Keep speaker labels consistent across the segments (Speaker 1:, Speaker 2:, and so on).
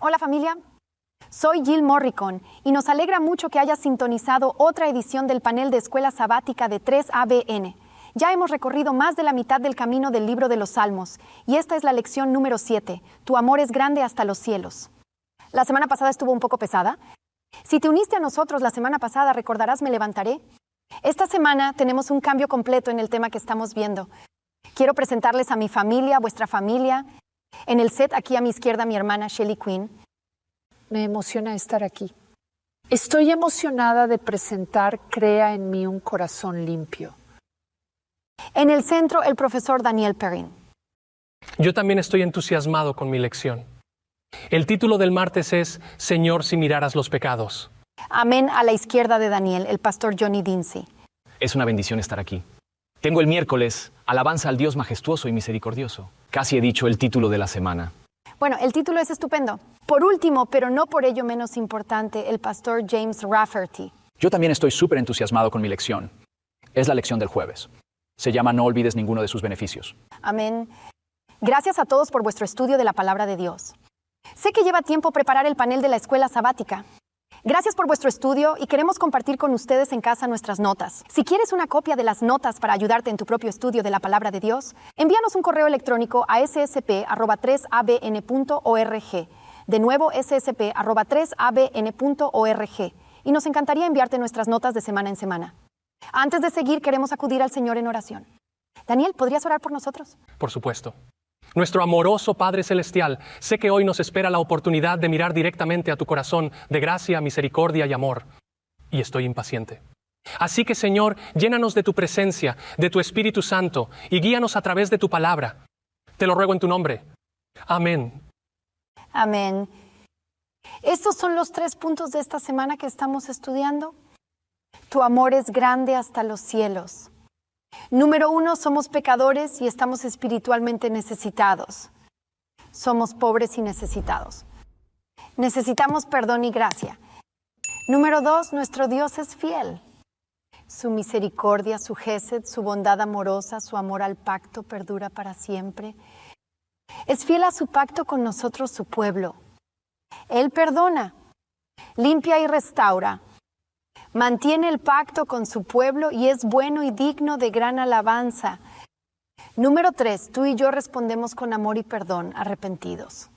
Speaker 1: Hola familia, soy Jill Morricon y nos alegra mucho que hayas sintonizado otra edición del panel de Escuela Sabática de 3ABN. Ya hemos recorrido más de la mitad del camino del libro de los Salmos y esta es la lección número 7, Tu amor es grande hasta los cielos. La semana pasada estuvo un poco pesada. Si te uniste a nosotros la semana pasada, recordarás Me levantaré. Esta semana tenemos un cambio completo en el tema que estamos viendo. Quiero presentarles a mi familia, vuestra familia. En el set, aquí a mi izquierda, mi hermana Shelly Quinn.
Speaker 2: Me emociona estar aquí. Estoy emocionada de presentar Crea en mí un corazón limpio.
Speaker 1: En el centro, el profesor Daniel Perrin.
Speaker 3: Yo también estoy entusiasmado con mi lección. El título del martes es Señor, si miraras los pecados.
Speaker 1: Amén a la izquierda de Daniel, el pastor Johnny Dinsey.
Speaker 4: Es una bendición estar aquí. Tengo el miércoles, Alabanza al Dios majestuoso y misericordioso. Casi he dicho el título de la semana.
Speaker 1: Bueno, el título es estupendo. Por último, pero no por ello menos importante, el pastor James Rafferty.
Speaker 5: Yo también estoy súper entusiasmado con mi lección. Es la lección del jueves. Se llama No olvides ninguno de sus beneficios.
Speaker 1: Amén. Gracias a todos por vuestro estudio de la palabra de Dios. Sé que lleva tiempo preparar el panel de la escuela sabática. Gracias por vuestro estudio y queremos compartir con ustedes en casa nuestras notas. Si quieres una copia de las notas para ayudarte en tu propio estudio de la palabra de Dios, envíanos un correo electrónico a ssp@3abn.org. De nuevo, ssp@3abn.org. Y nos encantaría enviarte nuestras notas de semana en semana. Antes de seguir, queremos acudir al Señor en oración. Daniel, ¿podrías orar por nosotros?
Speaker 3: Por supuesto. Nuestro amoroso Padre Celestial, sé que hoy nos espera la oportunidad de mirar directamente a tu corazón de gracia, misericordia y amor. Y estoy impaciente. Así que, Señor, llénanos de tu presencia, de tu Espíritu Santo, y guíanos a través de tu palabra. Te lo ruego en tu nombre. Amén.
Speaker 1: Amén. Estos son los 3 puntos de esta semana que estamos estudiando. Tu amor es grande hasta los cielos. Número 1, somos pecadores y estamos espiritualmente necesitados. Somos pobres y necesitados. Necesitamos perdón y gracia. Número 2, nuestro Dios es fiel. Su misericordia, su gesed, su bondad amorosa, su amor al pacto perdura para siempre. Es fiel a su pacto con nosotros, su pueblo. Él perdona, limpia y restaura. Mantiene el pacto con su pueblo y es bueno y digno de gran alabanza. Número 3, tú y yo respondemos con amor y perdón, arrepentidos.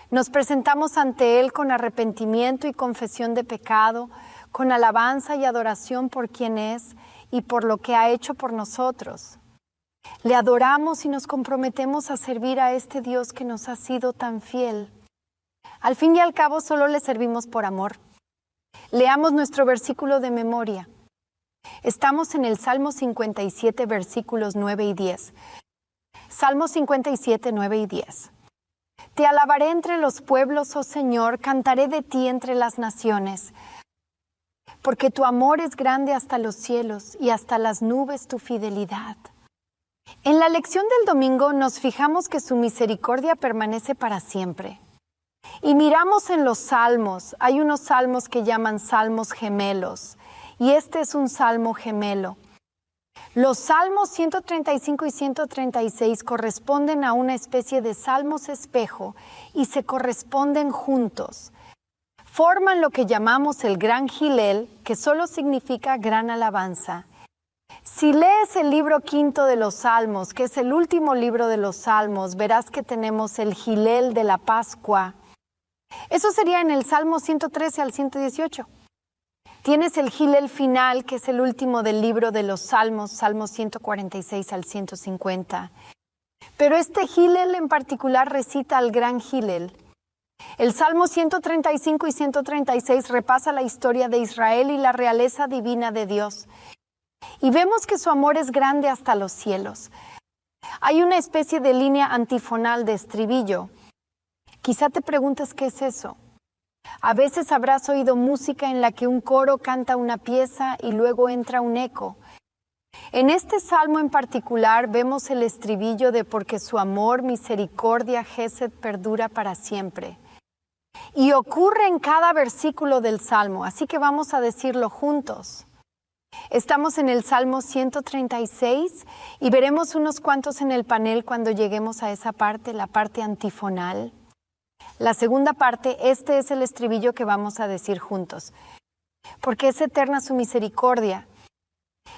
Speaker 1: Nos presentamos ante Él con arrepentimiento y confesión de pecado, con alabanza y adoración por quien es y por lo que ha hecho por nosotros. Le adoramos y nos comprometemos a servir a este Dios que nos ha sido tan fiel. Al fin y al cabo, solo le servimos por amor. Leamos nuestro versículo de memoria. Estamos en el Salmo 57, versículos 9 y 10. Salmo 57, 9 y 10. Te alabaré entre los pueblos, oh Señor, cantaré de ti entre las naciones. Porque tu amor es grande hasta los cielos y hasta las nubes tu fidelidad. En la lección del domingo nos fijamos que su misericordia permanece para siempre. Y miramos en los salmos, hay unos salmos que llaman salmos gemelos, y este es un salmo gemelo. Los salmos 135 y 136 corresponden a una especie de salmos espejo y se corresponden juntos. Forman lo que llamamos el gran Gilel, que solo significa gran alabanza. Si lees el libro 5 de los Salmos, que es el último libro de los Salmos, verás que tenemos el Gilel de la Pascua. Eso sería en el Salmo 113 al 118. Tienes el Gilel final, que es el último del libro de los Salmos, Salmos 146 al 150. Pero este Gilel en particular recita al gran Gilel. El Salmo 135 y 136 repasa la historia de Israel y la realeza divina de Dios. Y vemos que su amor es grande hasta los cielos. Hay una especie de línea antifonal de estribillo. Quizá te preguntes qué es eso. A veces habrás oído música en la que un coro canta una pieza y luego entra un eco. En este salmo en particular vemos el estribillo de porque su amor, misericordia, gesed perdura para siempre. Y ocurre en cada versículo del salmo, así que vamos a decirlo juntos. Estamos en el Salmo 136 y veremos unos cuantos en el panel cuando lleguemos a esa parte, la parte antifonal. La segunda parte, este es el estribillo que vamos a decir juntos. Porque es eterna su misericordia.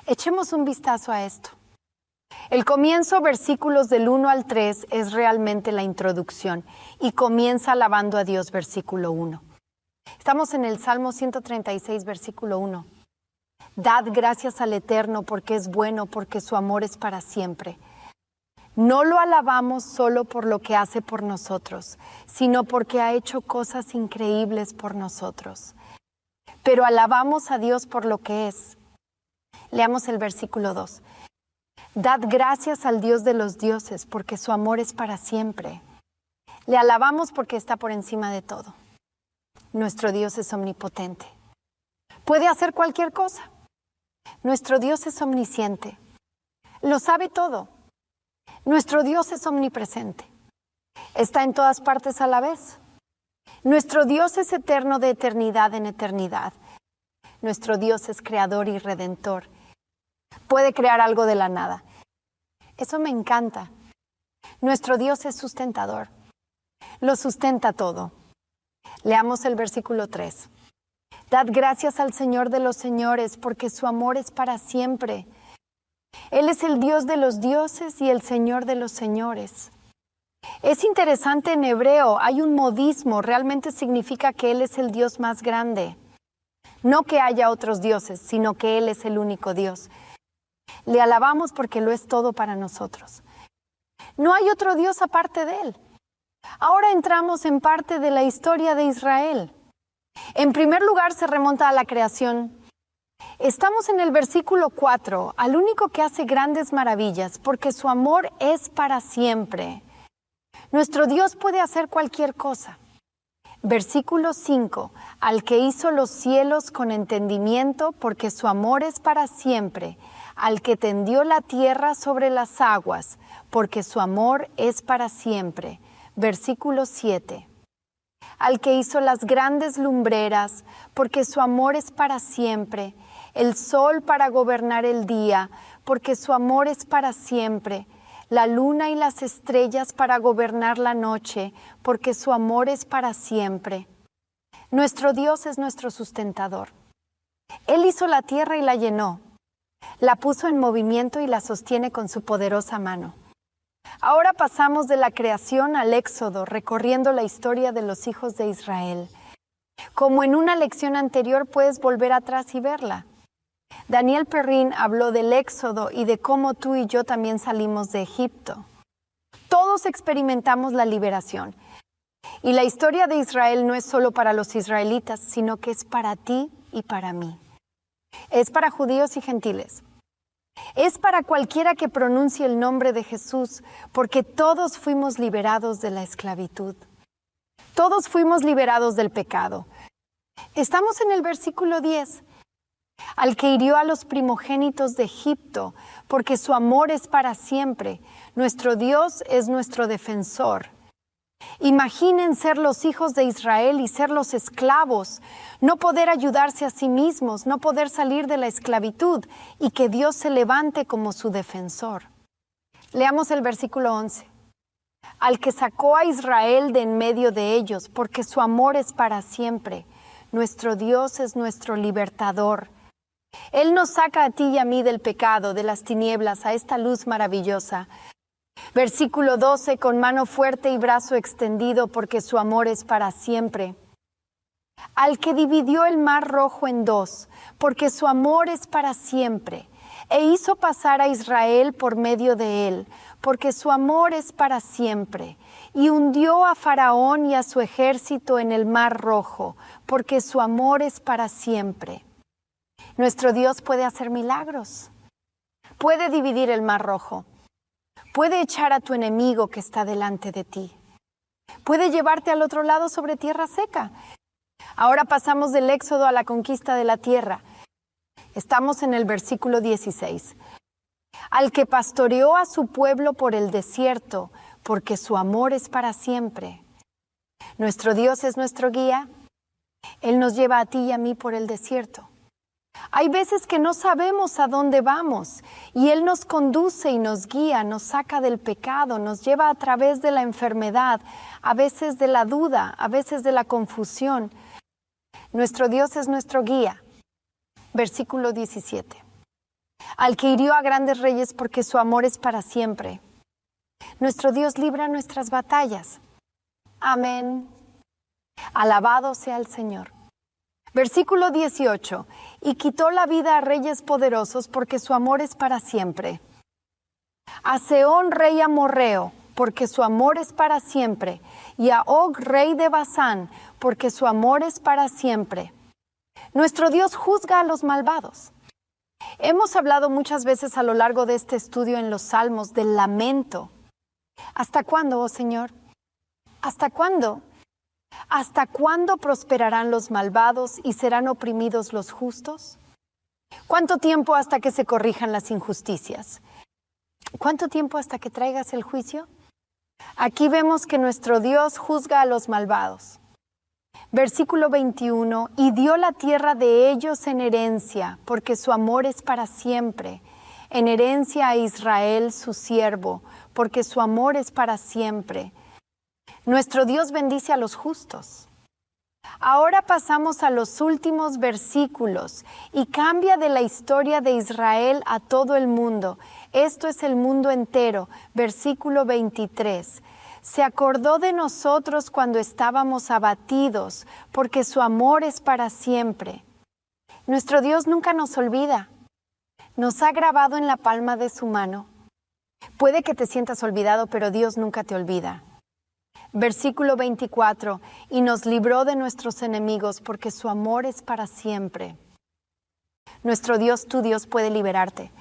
Speaker 1: Echemos un vistazo a esto. El comienzo, versículos del 1 al 3, es realmente la introducción y comienza alabando a Dios, versículo 1. Estamos en el Salmo 136, versículo 1. Dad gracias al Eterno porque es bueno, porque su amor es para siempre. No lo alabamos solo por lo que hace por nosotros, sino porque ha hecho cosas increíbles por nosotros. Pero alabamos a Dios por lo que es. Leamos el versículo 2. Dad gracias al Dios de los dioses, porque su amor es para siempre. Le alabamos porque está por encima de todo. Nuestro Dios es omnipotente. Puede hacer cualquier cosa. Nuestro Dios es omnisciente. Lo sabe todo. Nuestro Dios es omnipresente. Está en todas partes a la vez. Nuestro Dios es eterno de eternidad en eternidad. Nuestro Dios es creador y redentor. Puede crear algo de la nada. Eso me encanta. Nuestro Dios es sustentador. Lo sustenta todo. Leamos el versículo 3. Dad gracias al Señor de los señores, porque su amor es para siempre. Él es el Dios de los dioses y el Señor de los señores. Es interesante, en hebreo hay un modismo, realmente significa que Él es el Dios más grande. No que haya otros dioses, sino que Él es el único Dios. Le alabamos porque lo es todo para nosotros. No hay otro Dios aparte de Él. Ahora entramos en parte de la historia de Israel. En primer lugar se remonta a la creación. Estamos en el versículo 4, al único que hace grandes maravillas, porque su amor es para siempre. Nuestro Dios puede hacer cualquier cosa. Versículo 5, al que hizo los cielos con entendimiento, porque su amor es para siempre. Al que tendió la tierra sobre las aguas, porque su amor es para siempre. Versículo 7. Al que hizo las grandes lumbreras, porque su amor es para siempre. El sol para gobernar el día, porque su amor es para siempre. La luna y las estrellas para gobernar la noche, porque su amor es para siempre. Nuestro Dios es nuestro sustentador. Él hizo la tierra y la llenó. La puso en movimiento y la sostiene con su poderosa mano. Ahora pasamos de la creación al Éxodo, recorriendo la historia de los hijos de Israel. Como en una lección anterior, puedes volver atrás y verla. Daniel Perrin habló del Éxodo y de cómo tú y yo también salimos de Egipto. Todos experimentamos la liberación. Y la historia de Israel no es solo para los israelitas, sino que es para ti y para mí. Es para judíos y gentiles. Es para cualquiera que pronuncie el nombre de Jesús, porque todos fuimos liberados de la esclavitud. Todos fuimos liberados del pecado. Estamos en el versículo 10. Al que hirió a los primogénitos de Egipto, porque su amor es para siempre. Nuestro Dios es nuestro defensor. Imaginen ser los hijos de Israel y ser los esclavos, no poder ayudarse a sí mismos, no poder salir de la esclavitud y que Dios se levante como su defensor. Leamos el versículo 11. Al que sacó a Israel de en medio de ellos, porque su amor es para siempre. Nuestro Dios es nuestro libertador. Él nos saca a ti y a mí del pecado, de las tinieblas, a esta luz maravillosa. Versículo 12, con mano fuerte y brazo extendido, porque su amor es para siempre. Al que dividió el mar rojo en dos, porque su amor es para siempre. E hizo pasar a Israel por medio de él, porque su amor es para siempre. Y hundió a Faraón y a su ejército en el mar rojo, porque su amor es para siempre. Nuestro Dios puede hacer milagros. Puede dividir el mar rojo. Puede echar a tu enemigo que está delante de ti. Puede llevarte al otro lado sobre tierra seca. Ahora pasamos del Éxodo a la conquista de la tierra. Estamos en el versículo 16. Al que pastoreó a su pueblo por el desierto, porque su amor es para siempre. Nuestro Dios es nuestro guía. Él nos lleva a ti y a mí por el desierto. Hay veces que no sabemos a dónde vamos y Él nos conduce y nos guía, nos saca del pecado, nos lleva a través de la enfermedad, a veces de la duda, a veces de la confusión. Nuestro Dios es nuestro guía. Versículo 17. Al que hirió a grandes reyes porque su amor es para siempre. Nuestro Dios libra nuestras batallas. Amén. Alabado sea el Señor. Versículo 18. Y quitó la vida a reyes poderosos porque su amor es para siempre. A Sehón rey amorreo porque su amor es para siempre. Y a Og rey de Basán porque su amor es para siempre. Nuestro Dios juzga a los malvados. Hemos hablado muchas veces a lo largo de este estudio en los Salmos del lamento. ¿Hasta cuándo, oh Señor? ¿Hasta cuándo? ¿Hasta cuándo prosperarán los malvados y serán oprimidos los justos? ¿Cuánto tiempo hasta que se corrijan las injusticias? ¿Cuánto tiempo hasta que traigas el juicio? Aquí vemos que nuestro Dios juzga a los malvados. Versículo 21, y dio la tierra de ellos en herencia, porque su amor es para siempre. En herencia a Israel su siervo, porque su amor es para siempre. Nuestro Dios bendice a los justos. Ahora pasamos a los últimos versículos y cambia de la historia de Israel a todo el mundo. Esto es el mundo entero. Versículo 23. Se acordó de nosotros cuando estábamos abatidos, porque su amor es para siempre. Nuestro Dios nunca nos olvida. Nos ha grabado en la palma de su mano. Puede que te sientas olvidado, pero Dios nunca te olvida. Versículo 24, y nos libró de nuestros enemigos porque su amor es para siempre. Nuestro Dios, tu Dios, puede liberarte.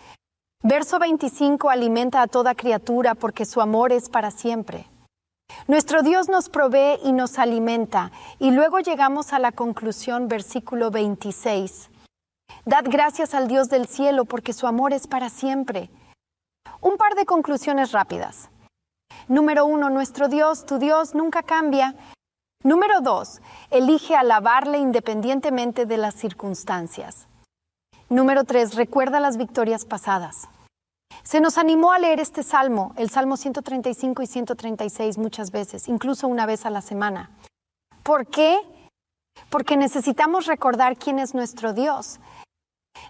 Speaker 1: Verso 25, alimenta a toda criatura porque su amor es para siempre. Nuestro Dios nos provee y nos alimenta. Y luego llegamos a la conclusión, versículo 26. Dad gracias al Dios del cielo porque su amor es para siempre. Un par de conclusiones rápidas. Número 1, nuestro Dios, tu Dios, nunca cambia. Número 2, elige alabarle independientemente de las circunstancias. Número 3, recuerda las victorias pasadas. Se nos animó a leer este salmo, el Salmo 135 y 136 muchas veces, incluso una vez a la semana. ¿Por qué? Porque necesitamos recordar quién es nuestro Dios.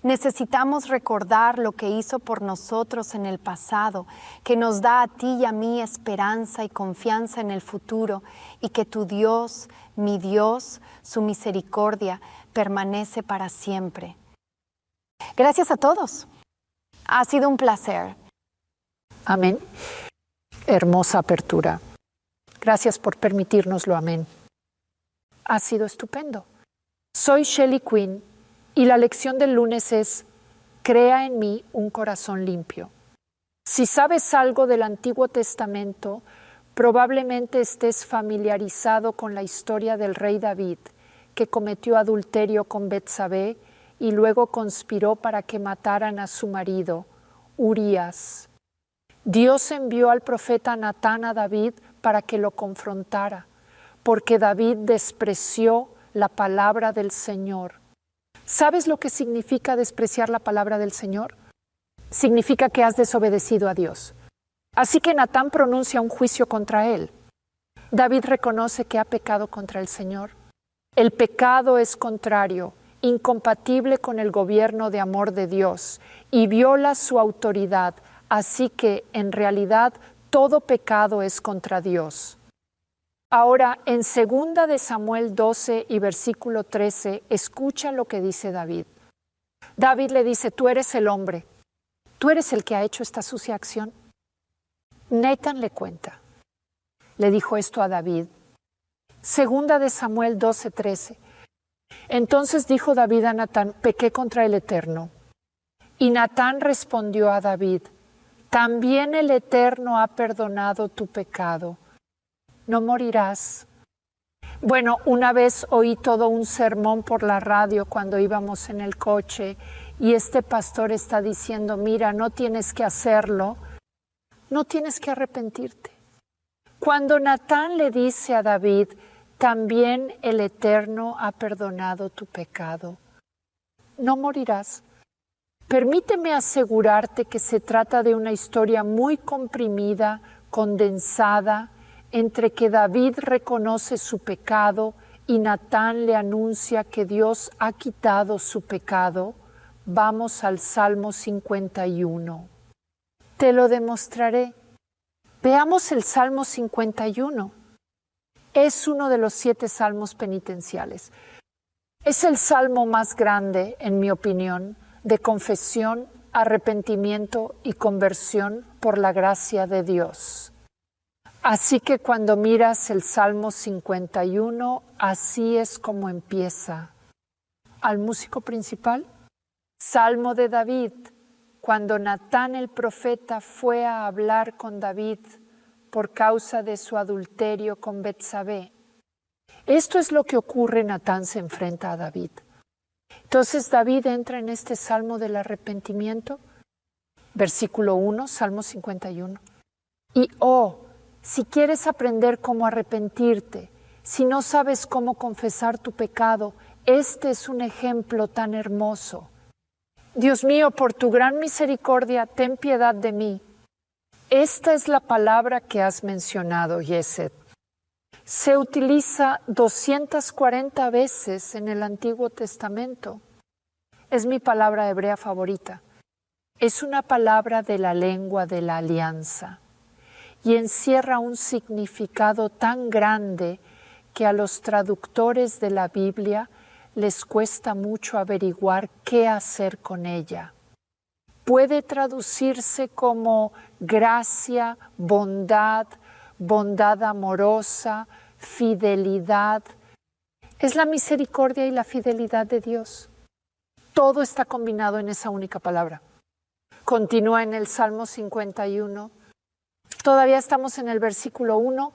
Speaker 1: Necesitamos recordar lo que hizo por nosotros en el pasado, que nos da a ti y a mí esperanza y confianza en el futuro, y que tu Dios, mi Dios, su misericordia permanece para siempre. Gracias a todos. Ha sido un placer.
Speaker 2: Amén. Hermosa apertura. Gracias por permitírnoslo. Amén. Ha sido estupendo. Soy Shelley Quinn. Y la lección del lunes es, crea en mí un corazón limpio. Si sabes algo del Antiguo Testamento, probablemente estés familiarizado con la historia del rey David, que cometió adulterio con Betsabé y luego conspiró para que mataran a su marido, Urías. Dios envió al profeta Natán a David para que lo confrontara, porque David despreció la palabra del Señor. ¿Sabes lo que significa despreciar la palabra del Señor? Significa que has desobedecido a Dios. Así que Natán pronuncia un juicio contra él. David reconoce que ha pecado contra el Señor. El pecado es contrario, incompatible con el gobierno de amor de Dios y viola su autoridad. Así que, en realidad, todo pecado es contra Dios. Ahora, en 2 de Samuel 12 y versículo 13, escucha lo que dice David. David le dice, tú eres el hombre, tú eres el que ha hecho esta sucia acción. Natán le cuenta, le dijo esto a David. 2 de Samuel 12, 13. Entonces dijo David a Natán, pequé contra el Eterno. Y Natán respondió a David, también el Eterno ha perdonado tu pecado. No morirás. Bueno, una vez oí todo un sermón por la radio cuando íbamos en el coche y este pastor está diciendo, mira, no tienes que hacerlo, no tienes que arrepentirte. Cuando Natán le dice a David, también el Eterno ha perdonado tu pecado, no morirás. Permíteme asegurarte que se trata de una historia muy comprimida, condensada, entre que David reconoce su pecado y Natán le anuncia que Dios ha quitado su pecado. Vamos al Salmo 51. Te lo demostraré. Veamos el Salmo 51. Es uno de los 7 salmos penitenciales. Es el salmo más grande, en mi opinión, de confesión, arrepentimiento y conversión por la gracia de Dios. Así que cuando miras el Salmo 51, así es como empieza. Al músico principal, Salmo de David, cuando Natán el profeta fue a hablar con David por causa de su adulterio con Betsabé. Esto es lo que ocurre. Natán se enfrenta a David. Entonces David entra en este salmo del arrepentimiento, versículo 1, Salmo 51. Y si quieres aprender cómo arrepentirte, si no sabes cómo confesar tu pecado, este es un ejemplo tan hermoso. Dios mío, por tu gran misericordia, ten piedad de mí. Esta es la palabra que has mencionado, Yesed. Se utiliza 240 veces en el Antiguo Testamento. Es mi palabra hebrea favorita. Es una palabra de la lengua de la alianza y encierra un significado tan grande que a los traductores de la Biblia les cuesta mucho averiguar qué hacer con ella. Puede traducirse como gracia, bondad, bondad amorosa, fidelidad. Es la misericordia y la fidelidad de Dios. Todo está combinado en esa única palabra. Continúa en el Salmo 51. Todavía estamos en el versículo 1.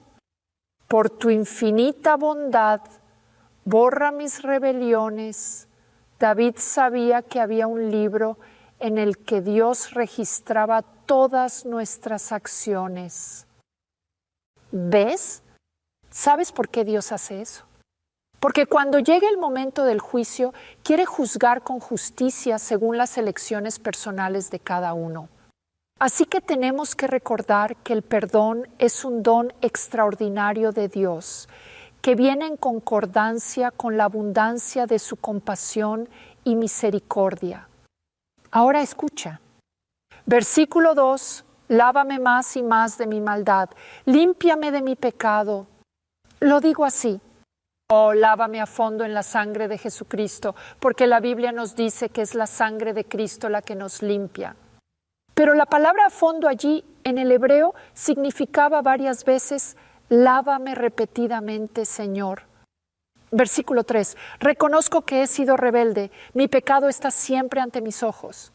Speaker 2: Por tu infinita bondad, borra mis rebeliones. David sabía que había un libro en el que Dios registraba todas nuestras acciones. ¿Ves? ¿Sabes por qué Dios hace eso? Porque cuando llegue el momento del juicio, quiere juzgar con justicia según las elecciones personales de cada uno. Así que tenemos que recordar que el perdón es un don extraordinario de Dios, que viene en concordancia con la abundancia de su compasión y misericordia. Ahora escucha. Versículo 2. Lávame más y más de mi maldad, límpiame de mi pecado. Lo digo así. Lávame a fondo en la sangre de Jesucristo, porque la Biblia nos dice que es la sangre de Cristo la que nos limpia. Pero la palabra a fondo allí en el hebreo significaba varias veces, lávame repetidamente, Señor. Versículo 3. Reconozco que he sido rebelde, mi pecado está siempre ante mis ojos.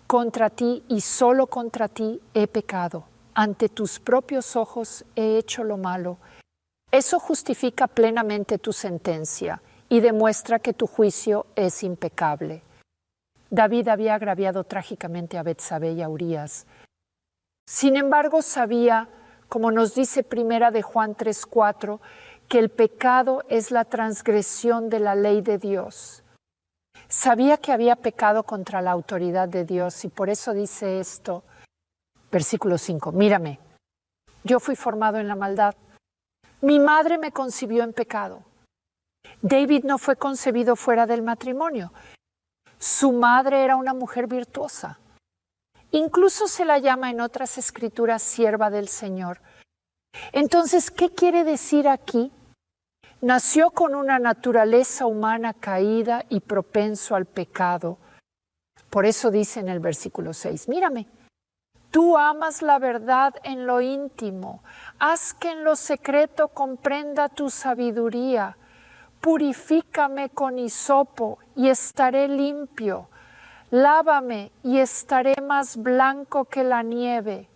Speaker 2: Contra ti y solo contra ti he pecado. Ante tus propios ojos he hecho lo malo. Eso justifica plenamente tu sentencia y demuestra que tu juicio es impecable. David había agraviado trágicamente a Betsabé y a Urías. Sin embargo, sabía, como nos dice Primera de Juan 3:4, que el pecado es la transgresión de la ley de Dios. Sabía que había pecado contra la autoridad de Dios y por eso dice esto, versículo 5, mírame, yo fui formado en la maldad, mi madre me concibió en pecado. David no fue concebido fuera del matrimonio, su madre era una mujer virtuosa. Incluso se la llama en otras escrituras sierva del Señor. Entonces, ¿qué quiere decir aquí? Nació con una naturaleza humana caída y propenso al pecado. Por eso dice en el versículo 6, mírame, tú amas la verdad en lo íntimo, haz que en lo secreto comprenda tu sabiduría, purifícame con hisopo y estaré limpio, lávame y estaré más blanco que la nieve.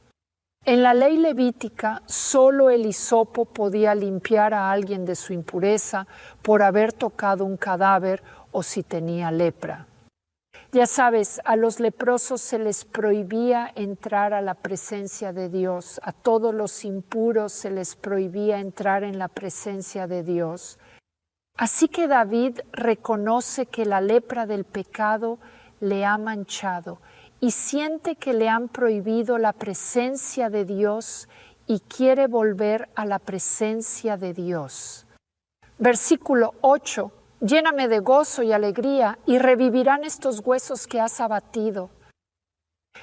Speaker 2: En la ley levítica, solo el hisopo podía limpiar a alguien de su impureza por haber tocado un cadáver o si tenía lepra. Ya sabes, a los leprosos se les prohibía entrar a la presencia de Dios, a todos los impuros se les prohibía entrar en la presencia de Dios. Así que David reconoce que la lepra del pecado le ha manchado y siente que le han prohibido la presencia de Dios y quiere volver a la presencia de Dios. Versículo 8. Lléname de gozo y alegría y revivirán estos huesos que has abatido.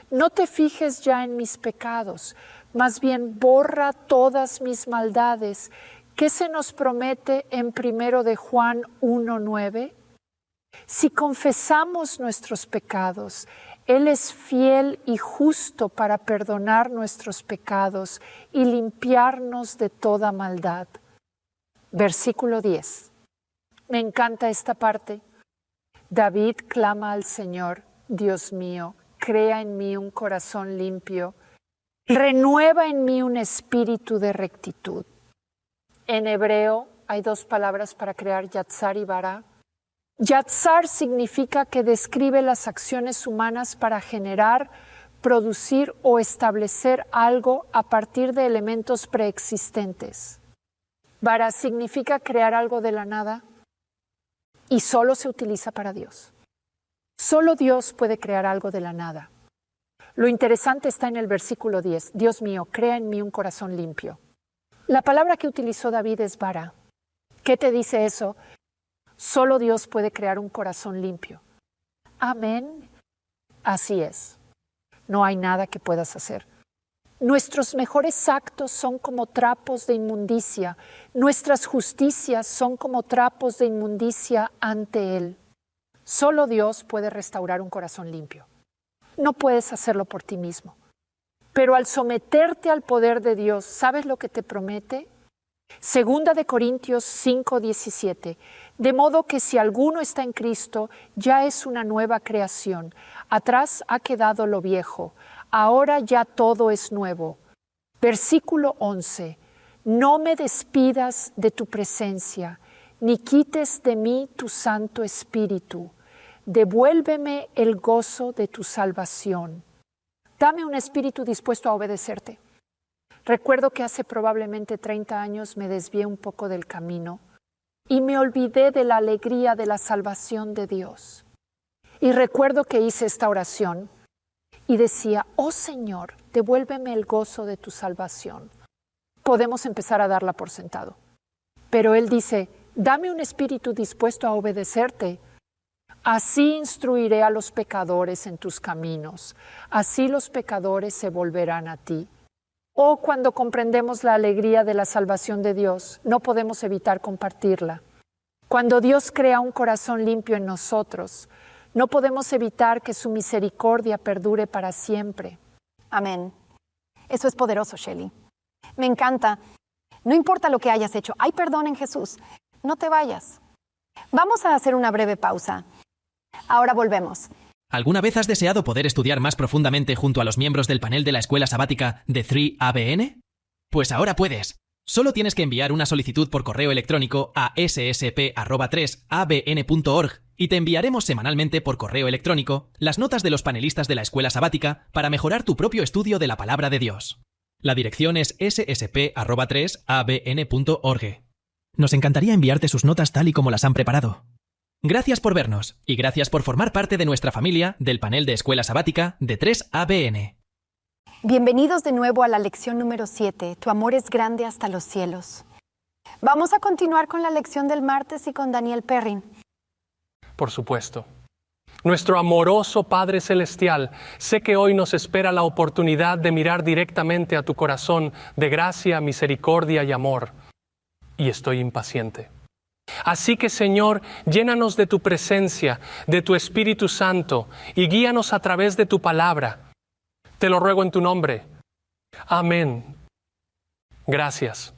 Speaker 2: No te fijes ya en mis pecados, más bien borra todas mis maldades. ¿Qué se nos promete en 1 de Juan 1:9? Si confesamos nuestros pecados, Él es fiel y justo para perdonar nuestros pecados y limpiarnos de toda maldad. Versículo 10. Me encanta esta parte. David clama al Señor: Dios mío, crea en mí un corazón limpio, renueva en mí un espíritu de rectitud. En hebreo hay dos palabras para crear yatzar y bara. Yatzar significa que describe las acciones humanas para generar, producir o establecer algo a partir de elementos preexistentes. Bara significa crear algo de la nada y solo se utiliza para Dios. Solo Dios puede crear algo de la nada. Lo interesante está en el versículo 10. Dios mío, crea en mí un corazón limpio. La palabra que utilizó David es bara. ¿Qué te dice eso? Solo Dios puede crear un corazón limpio. Amén. Así es. No hay nada que puedas hacer. Nuestros mejores actos son como trapos de inmundicia. Nuestras justicias son como trapos de inmundicia ante Él. Solo Dios puede restaurar un corazón limpio. No puedes hacerlo por ti mismo. Pero al someterte al poder de Dios, ¿sabes lo que te promete? 2 de Corintios 5:17. De modo que si alguno está en Cristo, ya es una nueva creación. Atrás ha quedado lo viejo. Ahora ya todo es nuevo. Versículo 11. No me despidas de tu presencia, ni quites de mí tu Santo Espíritu. Devuélveme el gozo de tu salvación. Dame un espíritu dispuesto a obedecerte. Recuerdo que hace probablemente 30 años me desvié un poco del camino y me olvidé de la alegría de la salvación de Dios. Y recuerdo que hice esta oración y decía: oh Señor, devuélveme el gozo de tu salvación. Podemos empezar a darla por sentado. Pero Él dice: dame un espíritu dispuesto a obedecerte. Así instruiré a los pecadores en tus caminos. Así los pecadores se volverán a ti. O cuando comprendemos la alegría de la salvación de Dios, no podemos evitar compartirla. Cuando Dios crea un corazón limpio en nosotros, no podemos evitar que su misericordia perdure para siempre.
Speaker 1: Amén. Eso es poderoso, Shelley. Me encanta. No importa lo que hayas hecho, hay perdón en Jesús. No te vayas. Vamos a hacer una breve pausa. Ahora volvemos.
Speaker 6: ¿Alguna vez has deseado poder estudiar más profundamente junto a los miembros del panel de la escuela sabática de 3ABN? Pues ahora puedes. Solo tienes que enviar una solicitud por correo electrónico a ssp@3abn.org y te enviaremos semanalmente por correo electrónico las notas de los panelistas de la escuela sabática para mejorar tu propio estudio de la palabra de Dios. La dirección es ssp@3abn.org. Nos encantaría enviarte sus notas tal y como las han preparado. Gracias por vernos y gracias por formar parte de nuestra familia del panel de escuela sabática de 3ABN.
Speaker 1: Bienvenidos de nuevo a la lección número 7. Tu amor es grande hasta los cielos. Vamos a continuar con la lección del martes y con Daniel Perrin.
Speaker 3: Por supuesto. Nuestro amoroso Padre Celestial, sé que hoy nos espera la oportunidad de mirar directamente a tu corazón de gracia, misericordia y amor. Y estoy impaciente. Así que, Señor, llénanos de tu presencia, de tu Espíritu Santo, y guíanos a través de tu palabra. Te lo ruego en tu nombre. Amén. Gracias.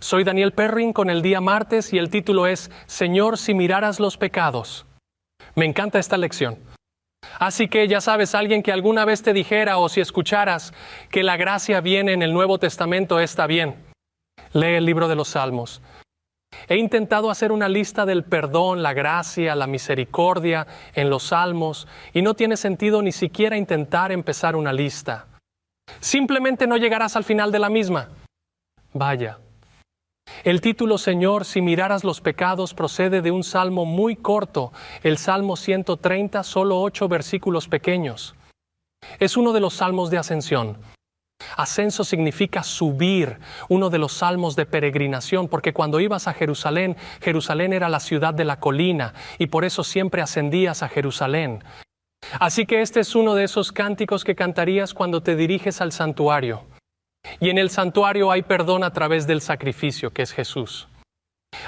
Speaker 3: Soy Daniel Perrin con el día martes y el título es Señor, si miraras los pecados. Me encanta esta lección. Así que ya sabes, alguien que alguna vez te dijera o si escucharas que la gracia viene en el Nuevo Testamento, está bien. Lee el libro de los Salmos. He intentado hacer una lista del perdón, la gracia, la misericordia en los Salmos y no tiene sentido ni siquiera intentar empezar una lista. Simplemente no llegarás al final de la misma. Vaya. El título, Señor, si miraras los pecados, procede de un salmo muy corto, el Salmo 130, solo 8 versículos pequeños. Es uno de los salmos de ascensión. Ascenso significa subir, uno de los salmos de peregrinación, porque cuando ibas a Jerusalén, Jerusalén era la ciudad de la colina, y por eso siempre ascendías a Jerusalén. Así que este es uno de esos cánticos que cantarías cuando te diriges al santuario. Y en el santuario hay perdón a través del sacrificio, que es Jesús.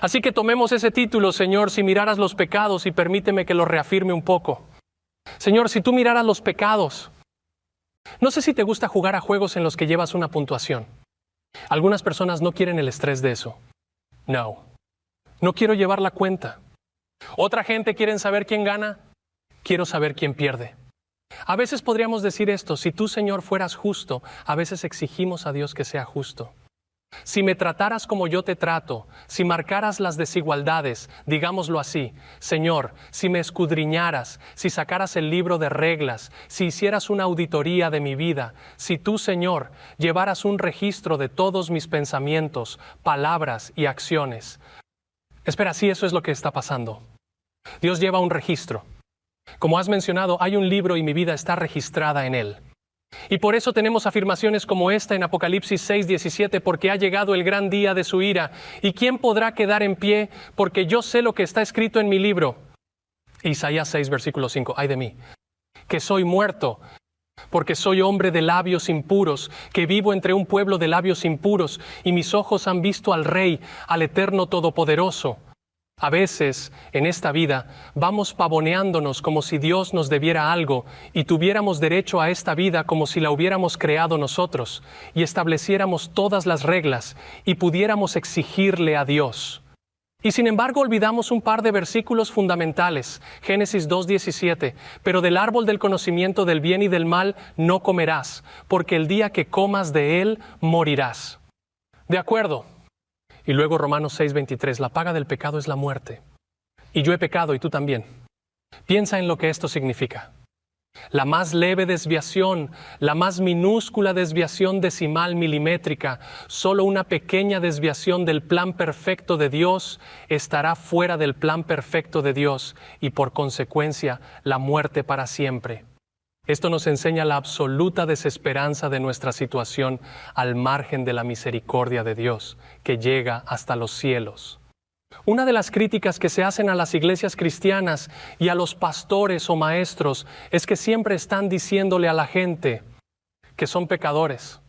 Speaker 3: Así que tomemos ese título, Señor, si miraras los pecados, y permíteme que lo reafirme un poco. Señor, si tú miraras los pecados, no sé si te gusta jugar a juegos en los que llevas una puntuación. Algunas personas no quieren el estrés de eso. No quiero llevar la cuenta. Otra gente quiere saber quién gana. Quiero saber quién pierde. A veces podríamos decir esto: si tú, Señor, fueras justo, a veces exigimos a Dios que sea justo. Si me trataras como yo te trato, si marcaras las desigualdades, digámoslo así, Señor, si me escudriñaras, si sacaras el libro de reglas, si hicieras una auditoría de mi vida, si tú, Señor, llevaras un registro de todos mis pensamientos, palabras y acciones. Espera, sí, eso es lo que está pasando. Dios lleva un registro. Como has mencionado, hay un libro y mi vida está registrada en él. Y por eso tenemos afirmaciones como esta en Apocalipsis 6:17, porque ha llegado el gran día de su ira. ¿Y quién podrá quedar en pie? Porque yo sé lo que está escrito en mi libro. Isaías 6, versículo 5, ay de mí, que soy muerto, porque soy hombre de labios impuros, que vivo entre un pueblo de labios impuros, y mis ojos han visto al Rey, al Eterno Todopoderoso. A veces, en esta vida, vamos pavoneándonos como si Dios nos debiera algo y tuviéramos derecho a esta vida como si la hubiéramos creado nosotros y estableciéramos todas las reglas y pudiéramos exigirle a Dios. Y sin embargo olvidamos un par de versículos fundamentales, Génesis 2:17, pero del árbol del conocimiento del bien y del mal no comerás, porque el día que comas de él morirás. De acuerdo. Y luego Romanos 6:23, la paga del pecado es la muerte. Y yo he pecado y tú también. Piensa en lo que esto significa. La más leve desviación, la más minúscula desviación decimal milimétrica, solo una pequeña desviación del plan perfecto de Dios estará fuera del plan perfecto de Dios y por consecuencia la muerte para siempre. Esto nos enseña la absoluta desesperanza de nuestra situación al margen de la misericordia de Dios, que llega hasta los cielos. Una de las críticas que se hacen a las iglesias cristianas y a los pastores o maestros es que siempre están diciéndole a la gente que son pecadores.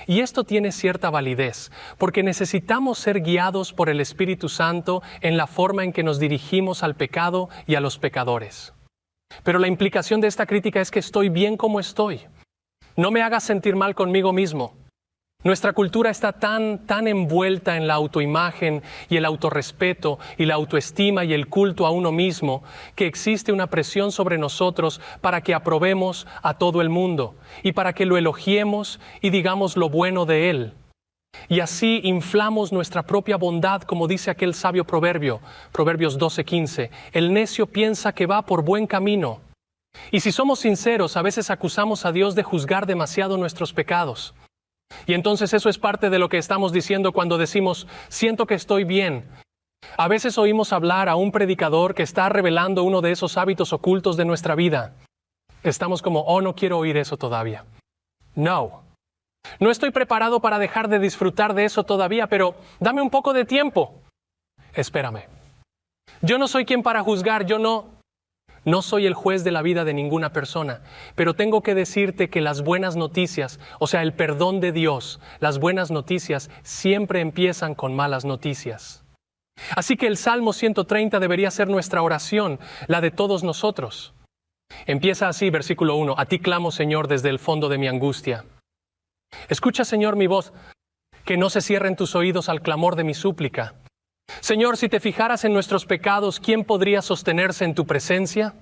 Speaker 3: Y esto tiene cierta validez, porque necesitamos ser guiados por el Espíritu Santo en la forma en que nos dirigimos al pecado y a los pecadores. Pero la implicación de esta crítica es que estoy bien como estoy. No me hagas sentir mal conmigo mismo. Nuestra cultura está tan envuelta en la autoimagen y el autorrespeto y la autoestima y el culto a uno mismo que existe una presión sobre nosotros para que aprobemos a todo el mundo y para que lo elogiemos y digamos lo bueno de él. Y así inflamos nuestra propia bondad, como dice aquel sabio proverbio, Proverbios 12:15. El necio piensa que va por buen camino. Y si somos sinceros, a veces acusamos a Dios de juzgar demasiado nuestros pecados. Y entonces eso es parte de lo que estamos diciendo cuando decimos, siento que estoy bien. A veces oímos hablar a un predicador que está revelando uno de esos hábitos ocultos de nuestra vida. Estamos como, no quiero oír eso todavía. No estoy preparado para dejar de disfrutar de eso todavía, pero dame un poco de tiempo. Espérame. Yo no soy quien para juzgar, yo no soy el juez de la vida de ninguna persona, pero tengo que decirte que las buenas noticias, o sea, el perdón de Dios, las buenas noticias siempre empiezan con malas noticias. Así que el Salmo 130 debería ser nuestra oración, la de todos nosotros. Empieza así, versículo 1, a ti clamo, Señor, desde el fondo de mi angustia. Escucha, Señor, mi voz, que no se cierren tus oídos al clamor de mi súplica. Señor, si te fijaras en nuestros pecados, ¿quién podría sostenerse en tu presencia?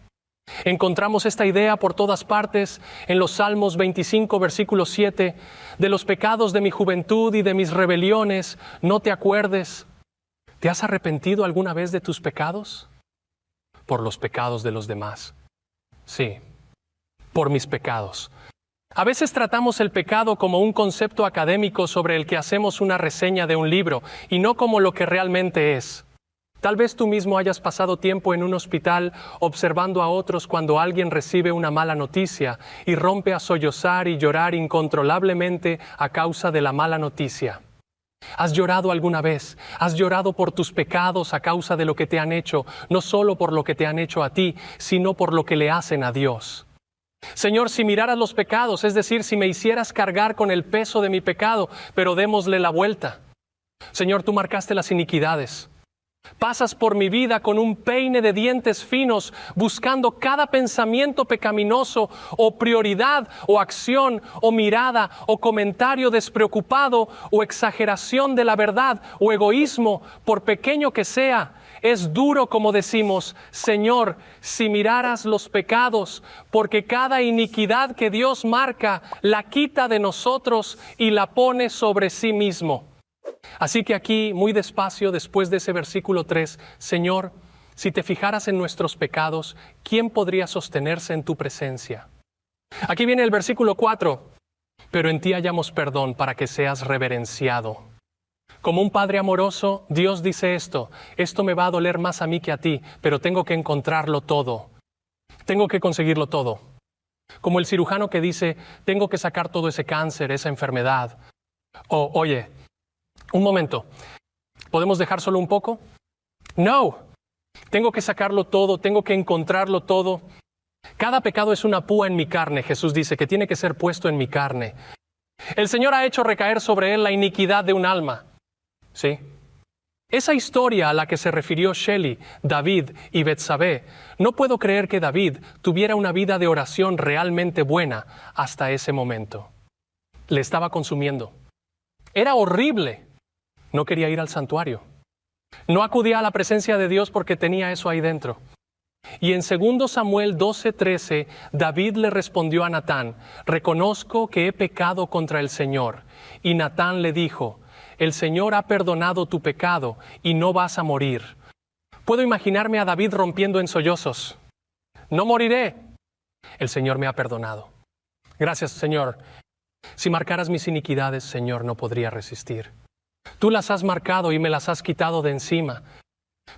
Speaker 3: Encontramos esta idea por todas partes en los Salmos 25, versículo 7, de los pecados de mi juventud y de mis rebeliones, no te acuerdes. ¿Te has arrepentido alguna vez de tus pecados? Por los pecados de los demás. Sí, por mis pecados. A veces tratamos el pecado como un concepto académico sobre el que hacemos una reseña de un libro y no como lo que realmente es. Tal vez tú mismo hayas pasado tiempo en un hospital observando a otros cuando alguien recibe una mala noticia y rompe a sollozar y llorar incontrolablemente a causa de la mala noticia. ¿Has llorado alguna vez? ¿Has llorado por tus pecados a causa de lo que te han hecho, no solo por lo que te han hecho a ti, sino por lo que le hacen a Dios? Señor, si miraras los pecados, es decir, si me hicieras cargar con el peso de mi pecado, pero démosle la vuelta. Señor, tú marcaste las iniquidades. Pasas por mi vida con un peine de dientes finos, buscando cada pensamiento pecaminoso, o prioridad, o acción, o mirada, o comentario despreocupado, o exageración de la verdad, o egoísmo, por pequeño que sea. Es duro como decimos, Señor, si miraras los pecados, porque cada iniquidad que Dios marca, la quita de nosotros y la pone sobre sí mismo. Así que aquí, muy despacio, después de ese versículo 3, Señor, si te fijaras en nuestros pecados, ¿quién podría sostenerse en tu presencia? Aquí viene el versículo 4, pero en ti hallamos perdón para que seas reverenciado. Como un padre amoroso, Dios dice esto me va a doler más a mí que a ti, pero tengo que encontrarlo todo. Tengo que conseguirlo todo. Como el cirujano que dice, tengo que sacar todo ese cáncer, esa enfermedad. O, oye, un momento, ¿podemos dejar solo un poco? No, tengo que sacarlo todo, tengo que encontrarlo todo. Cada pecado es una púa en mi carne, Jesús dice, que tiene que ser puesto en mi carne. El Señor ha hecho recaer sobre él la iniquidad de un alma. ¿Sí? Esa historia a la que se refirió Shelley, David y Betsabé, no puedo creer que David tuviera una vida de oración realmente buena hasta ese momento. Le estaba consumiendo. Era horrible. No quería ir al santuario. No acudía a la presencia de Dios porque tenía eso ahí dentro. Y en 2 Samuel 12:13, David le respondió a Natán, reconozco que he pecado contra el Señor. Y Natán le dijo, el Señor ha perdonado tu pecado y no vas a morir. Puedo imaginarme a David rompiendo en sollozos. No moriré. El Señor me ha perdonado. Gracias, Señor. Si marcaras mis iniquidades, Señor, no podría resistir. Tú las has marcado y me las has quitado de encima.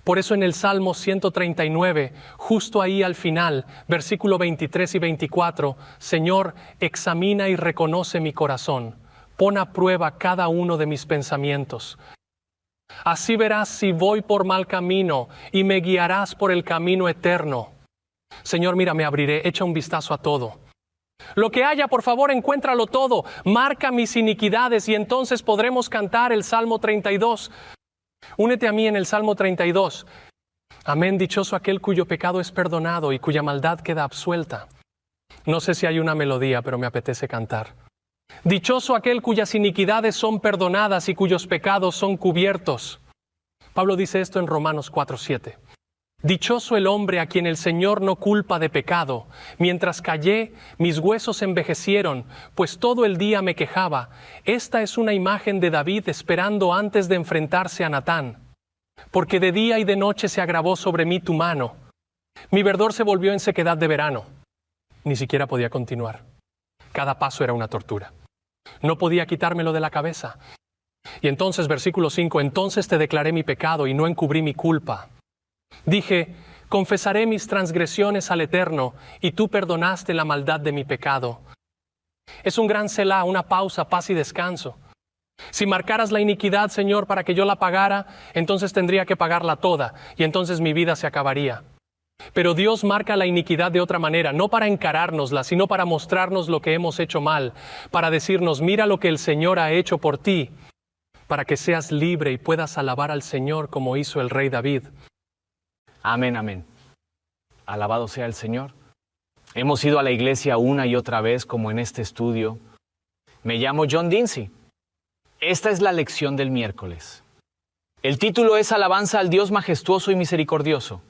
Speaker 3: Por eso en el Salmo 139, justo ahí al final, versículo 23 y 24, Señor, examina y reconoce mi corazón. Pon a prueba cada uno de mis pensamientos. Así verás si voy por mal camino y me guiarás por el camino eterno. Señor, mira, me abriré, echa un vistazo a todo. Lo que haya, por favor, encuéntralo todo. Marca mis iniquidades y entonces podremos cantar el Salmo 32. Únete a mí en el Salmo 32. Amén, dichoso aquel cuyo pecado es perdonado y cuya maldad queda absuelta. No sé si hay una melodía, pero me apetece cantar. Dichoso aquel cuyas iniquidades son perdonadas y cuyos pecados son cubiertos. Pablo dice esto en Romanos 4:7. Dichoso el hombre a quien el Señor no culpa de pecado. Mientras callé, mis huesos envejecieron, pues todo el día me quejaba. Esta es una imagen de David esperando antes de enfrentarse a Natán. Porque de día y de noche se agravó sobre mí tu mano. Mi verdor se volvió en sequedad de verano. Ni siquiera podía continuar. Cada paso era una tortura. No podía quitármelo de la cabeza. Y entonces, versículo 5, entonces te declaré mi pecado y no encubrí mi culpa. Dije, confesaré mis transgresiones al Eterno, y tú perdonaste la maldad de mi pecado. Es un gran selá, una pausa, paz y descanso. Si marcaras la iniquidad, Señor, para que yo la pagara, entonces tendría que pagarla toda, y entonces mi vida se acabaría. Pero Dios marca la iniquidad de otra manera, no para encarárnosla, sino para mostrarnos lo que hemos hecho mal, para decirnos, mira lo que el Señor ha hecho por ti, para que seas libre y puedas alabar al Señor como hizo el rey David.
Speaker 4: Amén, amén. Alabado sea el Señor. Hemos ido a la iglesia una y otra vez, como en este estudio. Me llamo John Dinsey. Esta es la lección del miércoles. El título es Alabanza al Dios majestuoso y misericordioso.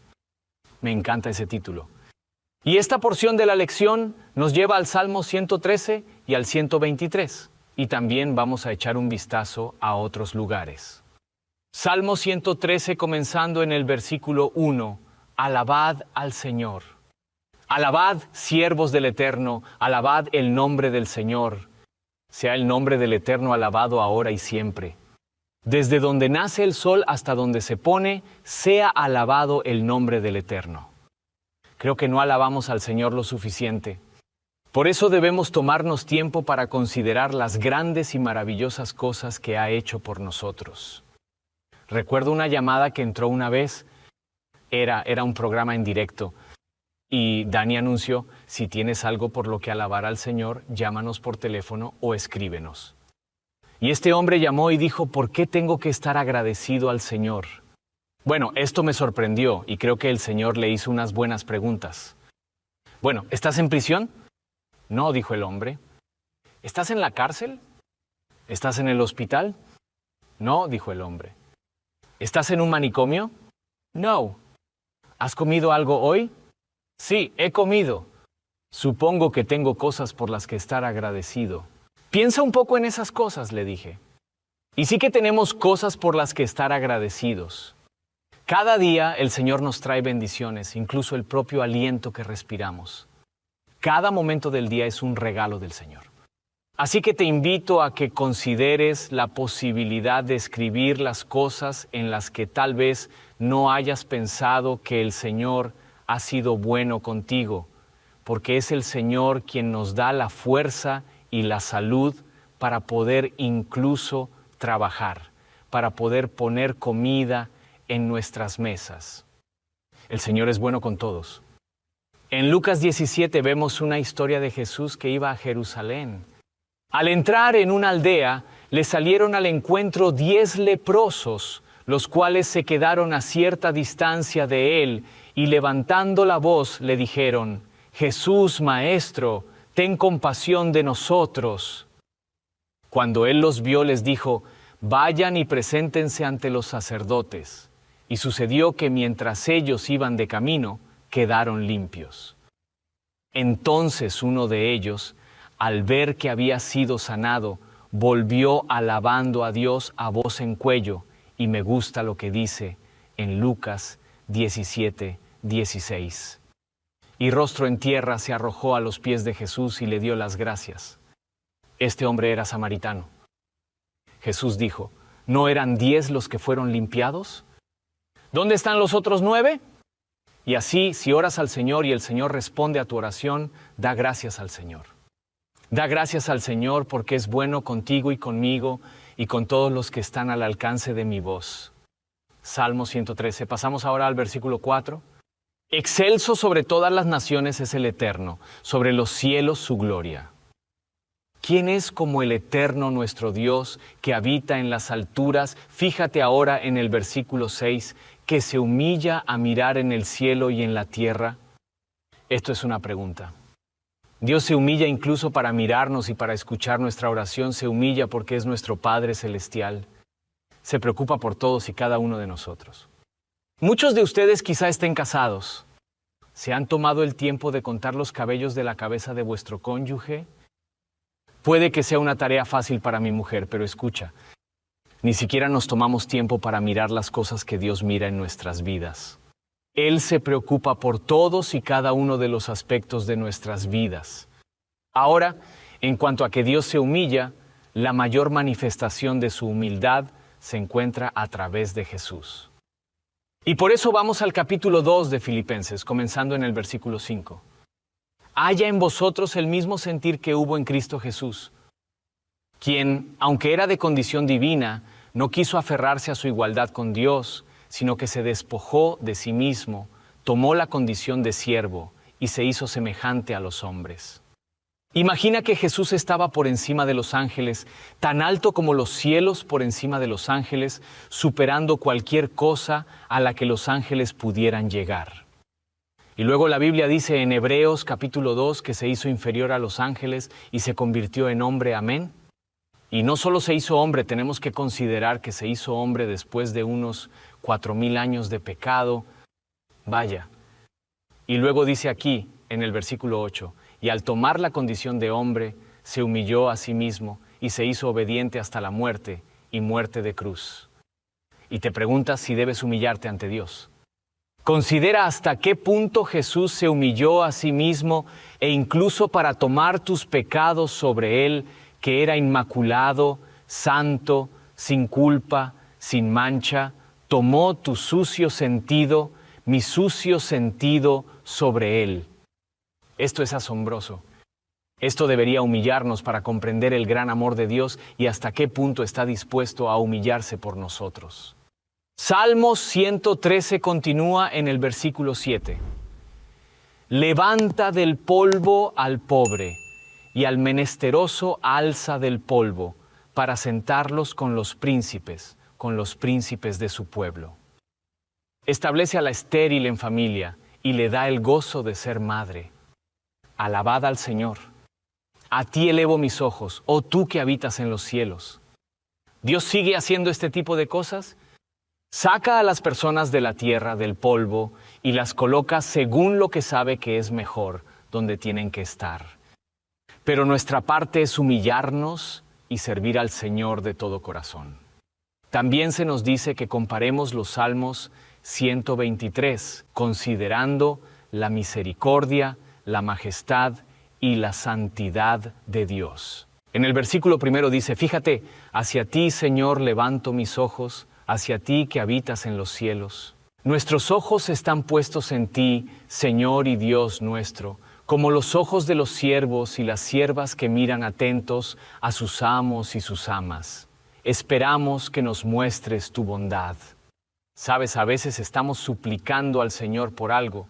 Speaker 4: Me encanta ese título. Y esta porción de la lección nos lleva al Salmo 113 y al 123. Y también vamos a echar un vistazo a otros lugares. Salmo 113, comenzando en el versículo 1. Alabad al Señor. Alabad, siervos del Eterno, alabad el nombre del Señor. Sea el nombre del Eterno alabado ahora y siempre. Desde donde nace el sol hasta donde se pone, sea alabado el nombre del Eterno. Creo que no alabamos al Señor lo suficiente. Por eso debemos tomarnos tiempo para considerar las grandes y maravillosas cosas que ha hecho por nosotros. Recuerdo una llamada que entró una vez. Era un programa en directo. Y Dani anunció, si tienes algo por lo que alabar al Señor, llámanos por teléfono o escríbenos. Y este hombre llamó y dijo, ¿por qué tengo que estar agradecido al Señor? Bueno, esto me sorprendió y creo que el Señor le hizo unas buenas preguntas. Bueno, ¿estás en prisión? No, dijo el hombre. ¿Estás en la cárcel? ¿Estás en el hospital? No, dijo el hombre. ¿Estás en un manicomio? No. ¿Has comido algo hoy? Sí, he comido. Supongo que tengo cosas por las que estar agradecido. Piensa un poco en esas cosas, le dije. Y sí que tenemos cosas por las que estar agradecidos. Cada día el Señor nos trae bendiciones, incluso el propio aliento que respiramos. Cada momento del día es un regalo del Señor. Así que te invito a que consideres la posibilidad de escribir las cosas en las que tal vez no hayas pensado que el Señor ha sido bueno contigo, porque es el Señor quien nos da la fuerza y la salud para poder incluso trabajar, para poder poner comida en nuestras mesas. El Señor es bueno con todos. En Lucas 17 vemos una historia de Jesús que iba a Jerusalén. Al entrar en una aldea, le salieron al encuentro 10 leprosos, los cuales se quedaron a cierta distancia de él y levantando la voz le dijeron, Jesús, Maestro, ten compasión de nosotros. Cuando él los vio, les dijo, vayan y preséntense ante los sacerdotes. Y sucedió que mientras ellos iban de camino, quedaron limpios. Entonces uno de ellos, al ver que había sido sanado, volvió alabando a Dios a voz en cuello, y me gusta lo que dice en Lucas 17:16. Y rostro en tierra se arrojó a los pies de Jesús y le dio las gracias. Este hombre era samaritano. Jesús dijo, ¿no eran 10 los que fueron limpiados? ¿Dónde están los otros 9? Y así, si oras al Señor y el Señor responde a tu oración, da gracias al Señor. Da gracias al Señor porque es bueno contigo y conmigo y con todos los que están al alcance de mi voz. Salmo 113. Pasamos ahora al versículo 4. Excelso sobre todas las naciones es el Eterno, sobre los cielos su gloria. ¿Quién es como el Eterno nuestro Dios que habita en las alturas? Fíjate ahora en el versículo 6, que se humilla a mirar en el cielo y en la tierra. Esto es una pregunta. Dios se humilla incluso para mirarnos y para escuchar nuestra oración, se humilla porque es nuestro Padre Celestial. Se preocupa por todos y cada uno de nosotros. Muchos de ustedes quizá estén casados. ¿Se han tomado el tiempo de contar los cabellos de la cabeza de vuestro cónyuge? Puede que sea una tarea fácil para mi mujer, pero escucha, ni siquiera nos tomamos tiempo para mirar las cosas que Dios mira en nuestras vidas. Él se preocupa por todos y cada uno de los aspectos de nuestras vidas. Ahora, en cuanto a que Dios se humilla, la mayor manifestación de su humildad se encuentra a través de Jesús. Y por eso vamos al capítulo 2 de Filipenses, comenzando en el versículo 5. Haya en vosotros el mismo sentir que hubo en Cristo Jesús, quien, aunque era de condición divina, no quiso aferrarse a su igualdad con Dios, sino que se despojó de sí mismo, tomó la condición de siervo y se hizo semejante a los hombres. Imagina que Jesús estaba por encima de los ángeles, tan alto como los cielos por encima de los ángeles, superando cualquier cosa a la que los ángeles pudieran llegar. Y luego la Biblia dice en Hebreos capítulo 2 que se hizo inferior a los ángeles y se convirtió en hombre, amén. Y no solo se hizo hombre, tenemos que considerar que se hizo hombre después de unos 4,000 años de pecado. Vaya. Y luego dice aquí, en el versículo 8, y al tomar la condición de hombre, se humilló a sí mismo y se hizo obediente hasta la muerte y muerte de cruz. Y te preguntas si debes humillarte ante Dios. Considera hasta qué punto Jesús se humilló a sí mismo e incluso para tomar tus pecados sobre él, que era inmaculado, santo, sin culpa, sin mancha, tomó tu sucio sentido, mi sucio sentido sobre él. Esto es asombroso. Esto debería humillarnos para comprender el gran amor de Dios y hasta qué punto está dispuesto a humillarse por nosotros. Salmos 113 continúa en el versículo 7. Levanta del polvo al pobre y al menesteroso alza del polvo para sentarlos con los príncipes de su pueblo. Establece a la estéril en familia y le da el gozo de ser madre. Alabad al Señor. A ti elevo mis ojos, oh tú que habitas en los cielos. ¿Dios sigue haciendo este tipo de cosas? Saca a las personas de la tierra, del polvo, y las coloca según lo que sabe que es mejor, donde tienen que estar. Pero nuestra parte es humillarnos y servir al Señor de todo corazón. También se nos dice que comparemos los Salmos 123, considerando la misericordia, la majestad y la santidad de Dios. En el versículo 1 dice, fíjate, hacia ti, Señor, levanto mis ojos, hacia ti que habitas en los cielos. Nuestros ojos están puestos en ti, Señor y Dios nuestro, como los ojos de los siervos y las siervas que miran atentos a sus amos y sus amas. Esperamos que nos muestres tu bondad. Sabes, a veces estamos suplicando al Señor por algo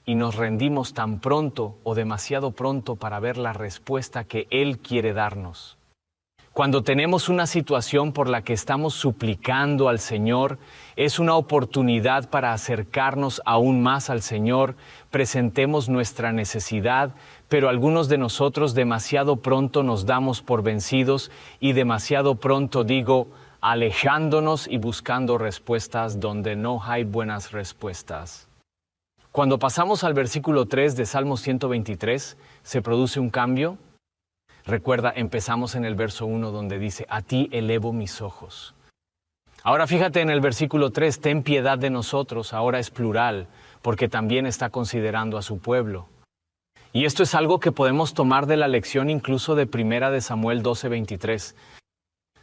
Speaker 4: y nos rendimos tan pronto o demasiado pronto para ver la respuesta que Él quiere darnos. Cuando tenemos una situación por la que estamos suplicando al Señor, es una oportunidad para acercarnos aún más al Señor, presentemos nuestra necesidad, pero algunos de nosotros demasiado pronto nos damos por vencidos y demasiado pronto alejándonos y buscando respuestas donde no hay buenas respuestas. Cuando pasamos al versículo 3 de Salmo 123, se produce un cambio. Recuerda, empezamos en el verso 1 donde dice, a ti elevo mis ojos. Ahora fíjate en el versículo 3, ten piedad de nosotros, ahora es plural, porque también está considerando a su pueblo. Y esto es algo que podemos tomar de la lección incluso de 1 de Samuel 12:23.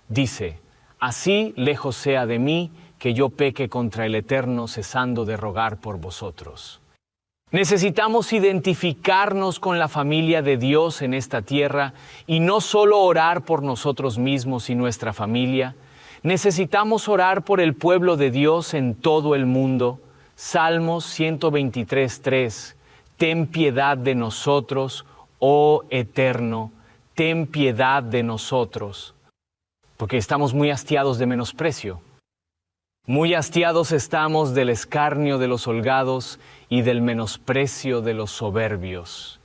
Speaker 4: Dice, así lejos sea de mí que yo peque contra el Eterno, cesando de rogar por vosotros. Necesitamos identificarnos con la familia de Dios en esta tierra y no solo orar por nosotros mismos y nuestra familia. Necesitamos orar por el pueblo de Dios en todo el mundo. Salmos 123:3. Ten piedad de nosotros, oh Eterno, ten piedad de nosotros. Porque estamos muy hastiados de menosprecio. Muy hastiados estamos del escarnio de los holgados y del menosprecio de los soberbios.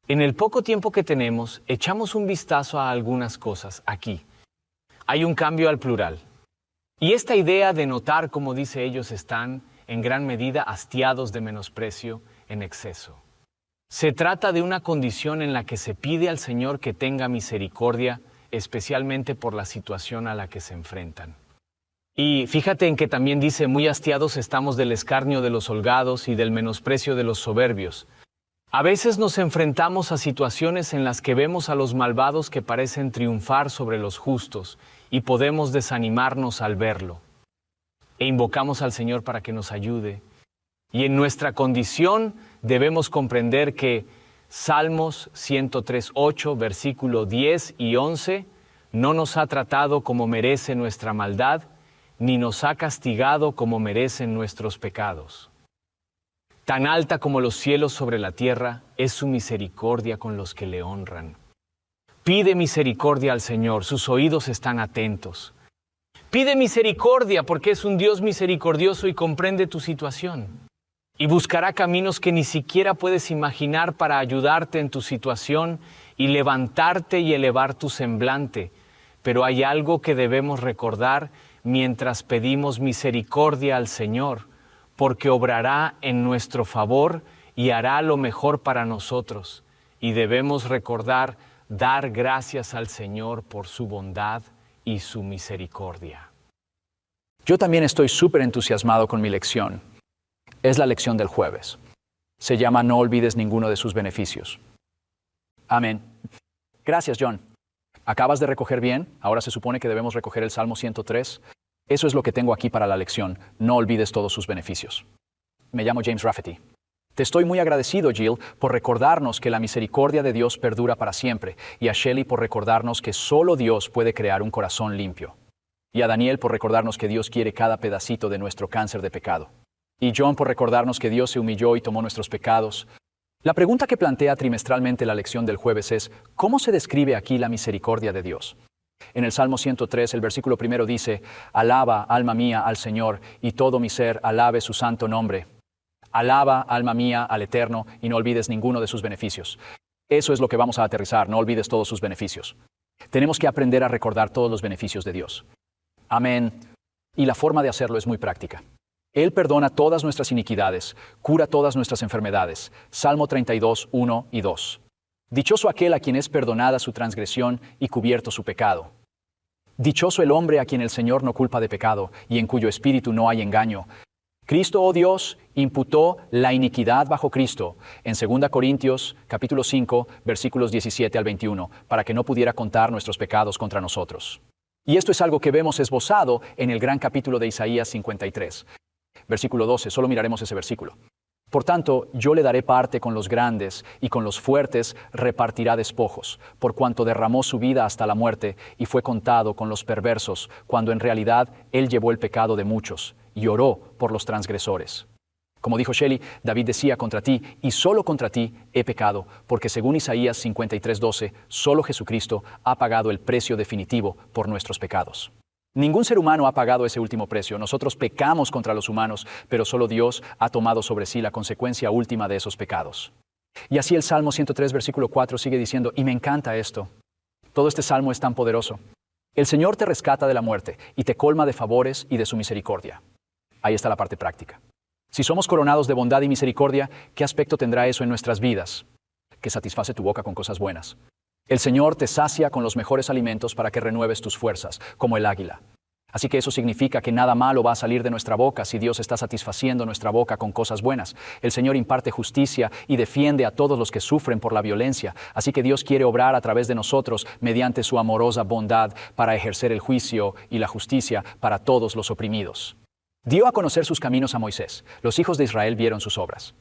Speaker 4: En el poco tiempo que tenemos, echamos un vistazo a algunas cosas aquí. Hay un cambio al plural. Y esta idea de notar, como dice ellos, están en gran medida hastiados de menosprecio en exceso. Se trata de una condición en la que se pide al Señor que tenga misericordia, especialmente por la situación a la que se enfrentan. Y fíjate en que también dice, muy hastiados estamos del escarnio de los holgados y del menosprecio de los soberbios. A veces nos enfrentamos a situaciones en las que vemos a los malvados que parecen triunfar sobre los justos y podemos desanimarnos al verlo. E invocamos al Señor para que nos ayude. Y en nuestra condición debemos comprender que Salmos 103:8, versículo 10 y 11, no nos ha tratado como merece nuestra maldad, ni nos ha castigado como merecen nuestros pecados. Tan alta como los cielos sobre la tierra es su misericordia con los que le honran. Pide misericordia al Señor, sus oídos están atentos. Pide misericordia porque es un Dios misericordioso y comprende tu situación. Y buscará caminos que ni siquiera puedes imaginar para ayudarte en tu situación y levantarte y elevar tu semblante. Pero hay algo que debemos recordar mientras pedimos misericordia al Señor, porque obrará en nuestro favor y hará lo mejor para nosotros. Y debemos recordar, dar gracias al Señor por su bondad y su misericordia.
Speaker 5: Yo también estoy súper entusiasmado con mi lección. Es la lección del jueves. Se llama No olvides ninguno de sus beneficios. Amén. Gracias, John. ¿Acabas de recoger bien? Ahora se supone que debemos recoger el Salmo 103. Eso es lo que tengo aquí para la lección. No olvides todos sus beneficios. Me llamo James Rafferty. Te estoy muy agradecido, Jill, por recordarnos que la misericordia de Dios perdura para siempre, y a Shelley por recordarnos que solo Dios puede crear un corazón limpio. Y a Daniel por recordarnos que Dios quiere cada pedacito de nuestro cáncer de pecado. Y John por recordarnos que Dios se humilló y tomó nuestros pecados. La pregunta que plantea trimestralmente la lección del jueves es, ¿cómo se describe aquí la misericordia de Dios? En el Salmo 103, el versículo primero dice, Alaba, alma mía, al Señor, y todo mi ser alabe su santo nombre. Alaba, alma mía, al Eterno, y no olvides ninguno de sus beneficios. Eso es lo que vamos a aterrizar, no olvides todos sus beneficios. Tenemos que aprender a recordar todos los beneficios de Dios. Amén. Y la forma de hacerlo es muy práctica. Él perdona todas nuestras iniquidades, cura todas nuestras enfermedades. Salmo 32, 1 y 2. Dichoso aquel a quien es perdonada su transgresión y cubierto su pecado. Dichoso el hombre a quien el Señor no culpa de pecado y en cuyo espíritu no hay engaño. Cristo, oh Dios, imputó la iniquidad bajo Cristo en 2 Corintios capítulo 5, versículos 17 al 21, para que no pudiera contar nuestros pecados contra nosotros. Y esto es algo que vemos esbozado en el gran capítulo de Isaías 53. Versículo 12, solo miraremos ese versículo. Por tanto, yo le daré parte con los grandes, y con los fuertes repartirá despojos, por cuanto derramó su vida hasta la muerte, y fue contado con los perversos, cuando en realidad él llevó el pecado de muchos, y oró por los transgresores. Como dijo Shelley, David decía contra ti, y solo contra ti he pecado, porque según Isaías 53:12, solo Jesucristo ha pagado el precio definitivo por nuestros pecados. Ningún ser humano ha pagado ese último precio. Nosotros pecamos contra los humanos, pero solo Dios ha tomado sobre sí la consecuencia última de esos pecados. Y así el Salmo 103, versículo 4 sigue diciendo, y me encanta esto. Todo este salmo es tan poderoso. El Señor te rescata de la muerte y te colma de favores y de su misericordia. Ahí está la parte práctica. Si somos coronados de bondad y misericordia, ¿qué aspecto tendrá eso en nuestras vidas? Que satisface tu boca con cosas buenas. El Señor te sacia con los mejores alimentos para que renueves tus fuerzas, como el águila. Así que eso significa que nada malo va a salir de nuestra boca si Dios está satisfaciendo nuestra boca con cosas buenas. El Señor imparte justicia y defiende a todos los que sufren por la violencia. Así que Dios quiere obrar a través de nosotros mediante su amorosa bondad para ejercer el juicio y la justicia para todos los oprimidos. Dio a conocer sus caminos a Moisés. Los hijos de Israel vieron sus obras.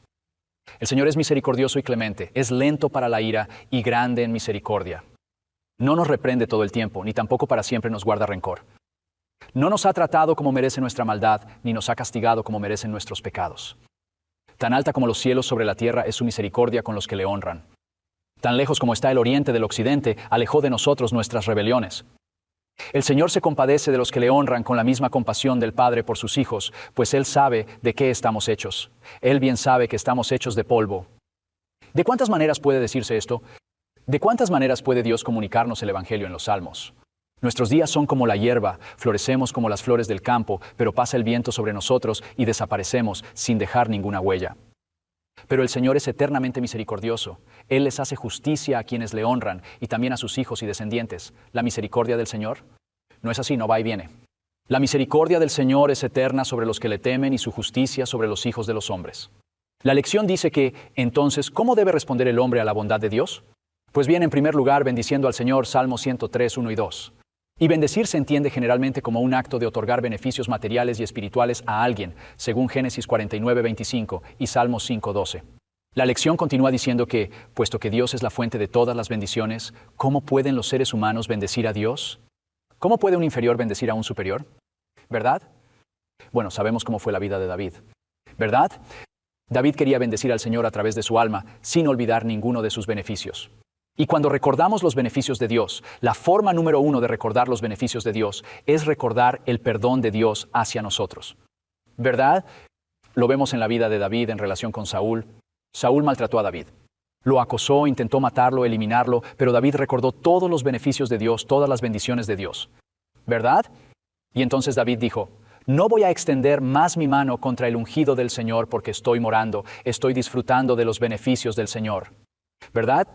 Speaker 5: El Señor es misericordioso y clemente, es lento para la ira y grande en misericordia. No nos reprende todo el tiempo, ni tampoco para siempre nos guarda rencor. No nos ha tratado como merece nuestra maldad, ni nos ha castigado como merecen nuestros pecados. Tan alta como los cielos sobre la tierra es su misericordia con los que le honran. Tan lejos como está el oriente del occidente, alejó de nosotros nuestras rebeliones. El Señor se compadece de los que le honran con la misma compasión del Padre por sus hijos, pues Él sabe de qué estamos hechos. Él bien sabe que estamos hechos de polvo. ¿De cuántas maneras puede decirse esto? ¿De cuántas maneras puede Dios comunicarnos el Evangelio en los Salmos? Nuestros días son como la hierba, florecemos como las flores del campo, pero pasa el viento sobre nosotros y desaparecemos sin dejar ninguna huella. Pero el Señor es eternamente misericordioso. Él les hace justicia a quienes le honran y también a sus hijos y descendientes. ¿La misericordia del Señor? No es así, no va y viene. La misericordia del Señor es eterna sobre los que le temen y su justicia sobre los hijos de los hombres. La lección dice que, entonces, ¿cómo debe responder el hombre a la bondad de Dios? Pues bien, en primer lugar, bendiciendo al Señor, Salmo 103, 1 y 2. Y bendecir se entiende generalmente como un acto de otorgar beneficios materiales y espirituales a alguien, según Génesis 49, 25 y Salmos 5, 12. La lección continúa diciendo que, puesto que Dios es la fuente de todas las bendiciones, ¿cómo pueden los seres humanos bendecir a Dios? ¿Cómo puede un inferior bendecir a un superior? ¿Verdad? Bueno, sabemos cómo fue la vida de David. ¿Verdad? David quería bendecir al Señor a través de su alma, sin olvidar ninguno de sus beneficios. Y cuando recordamos los beneficios de Dios, la forma número 1 de recordar los beneficios de Dios es recordar el perdón de Dios hacia nosotros. ¿Verdad? Lo vemos en la vida de David en relación con Saúl. Saúl maltrató a David. Lo acosó, intentó matarlo, eliminarlo, pero David recordó todos los beneficios de Dios, todas las bendiciones de Dios. ¿Verdad? Y entonces David dijo, no voy a extender más mi mano contra el ungido del Señor porque estoy morando, estoy disfrutando de los beneficios del Señor. ¿Verdad?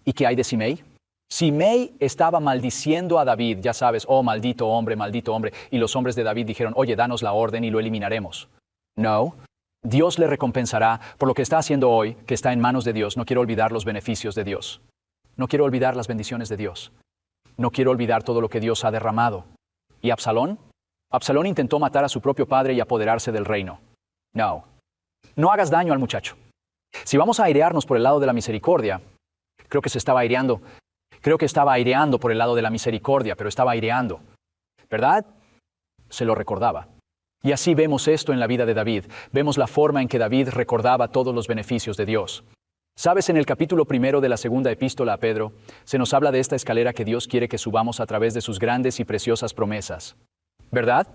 Speaker 5: ¿Y qué hay de Simei? Simei estaba maldiciendo a David, ya sabes, oh maldito hombre, y los hombres de David dijeron, oye, danos la orden y lo eliminaremos. No, Dios le recompensará por lo que está haciendo hoy, que está en manos de Dios. No quiero olvidar los beneficios de Dios. No quiero olvidar las bendiciones de Dios. No quiero olvidar todo lo que Dios ha derramado. ¿Y Absalón? Absalón intentó matar a su propio padre y apoderarse del reino. No. No hagas daño al muchacho. Si vamos a airearnos por el lado de la misericordia, creo que estaba aireando por el lado de la misericordia, pero estaba aireando. ¿Verdad? Se lo recordaba. Y así vemos esto en la vida de David. Vemos la forma en que David recordaba todos los beneficios de Dios. ¿Sabes? En el capítulo 1 de la segunda epístola a Pedro, se nos habla de esta escalera que Dios quiere que subamos a través de sus grandes y preciosas promesas. ¿Verdad?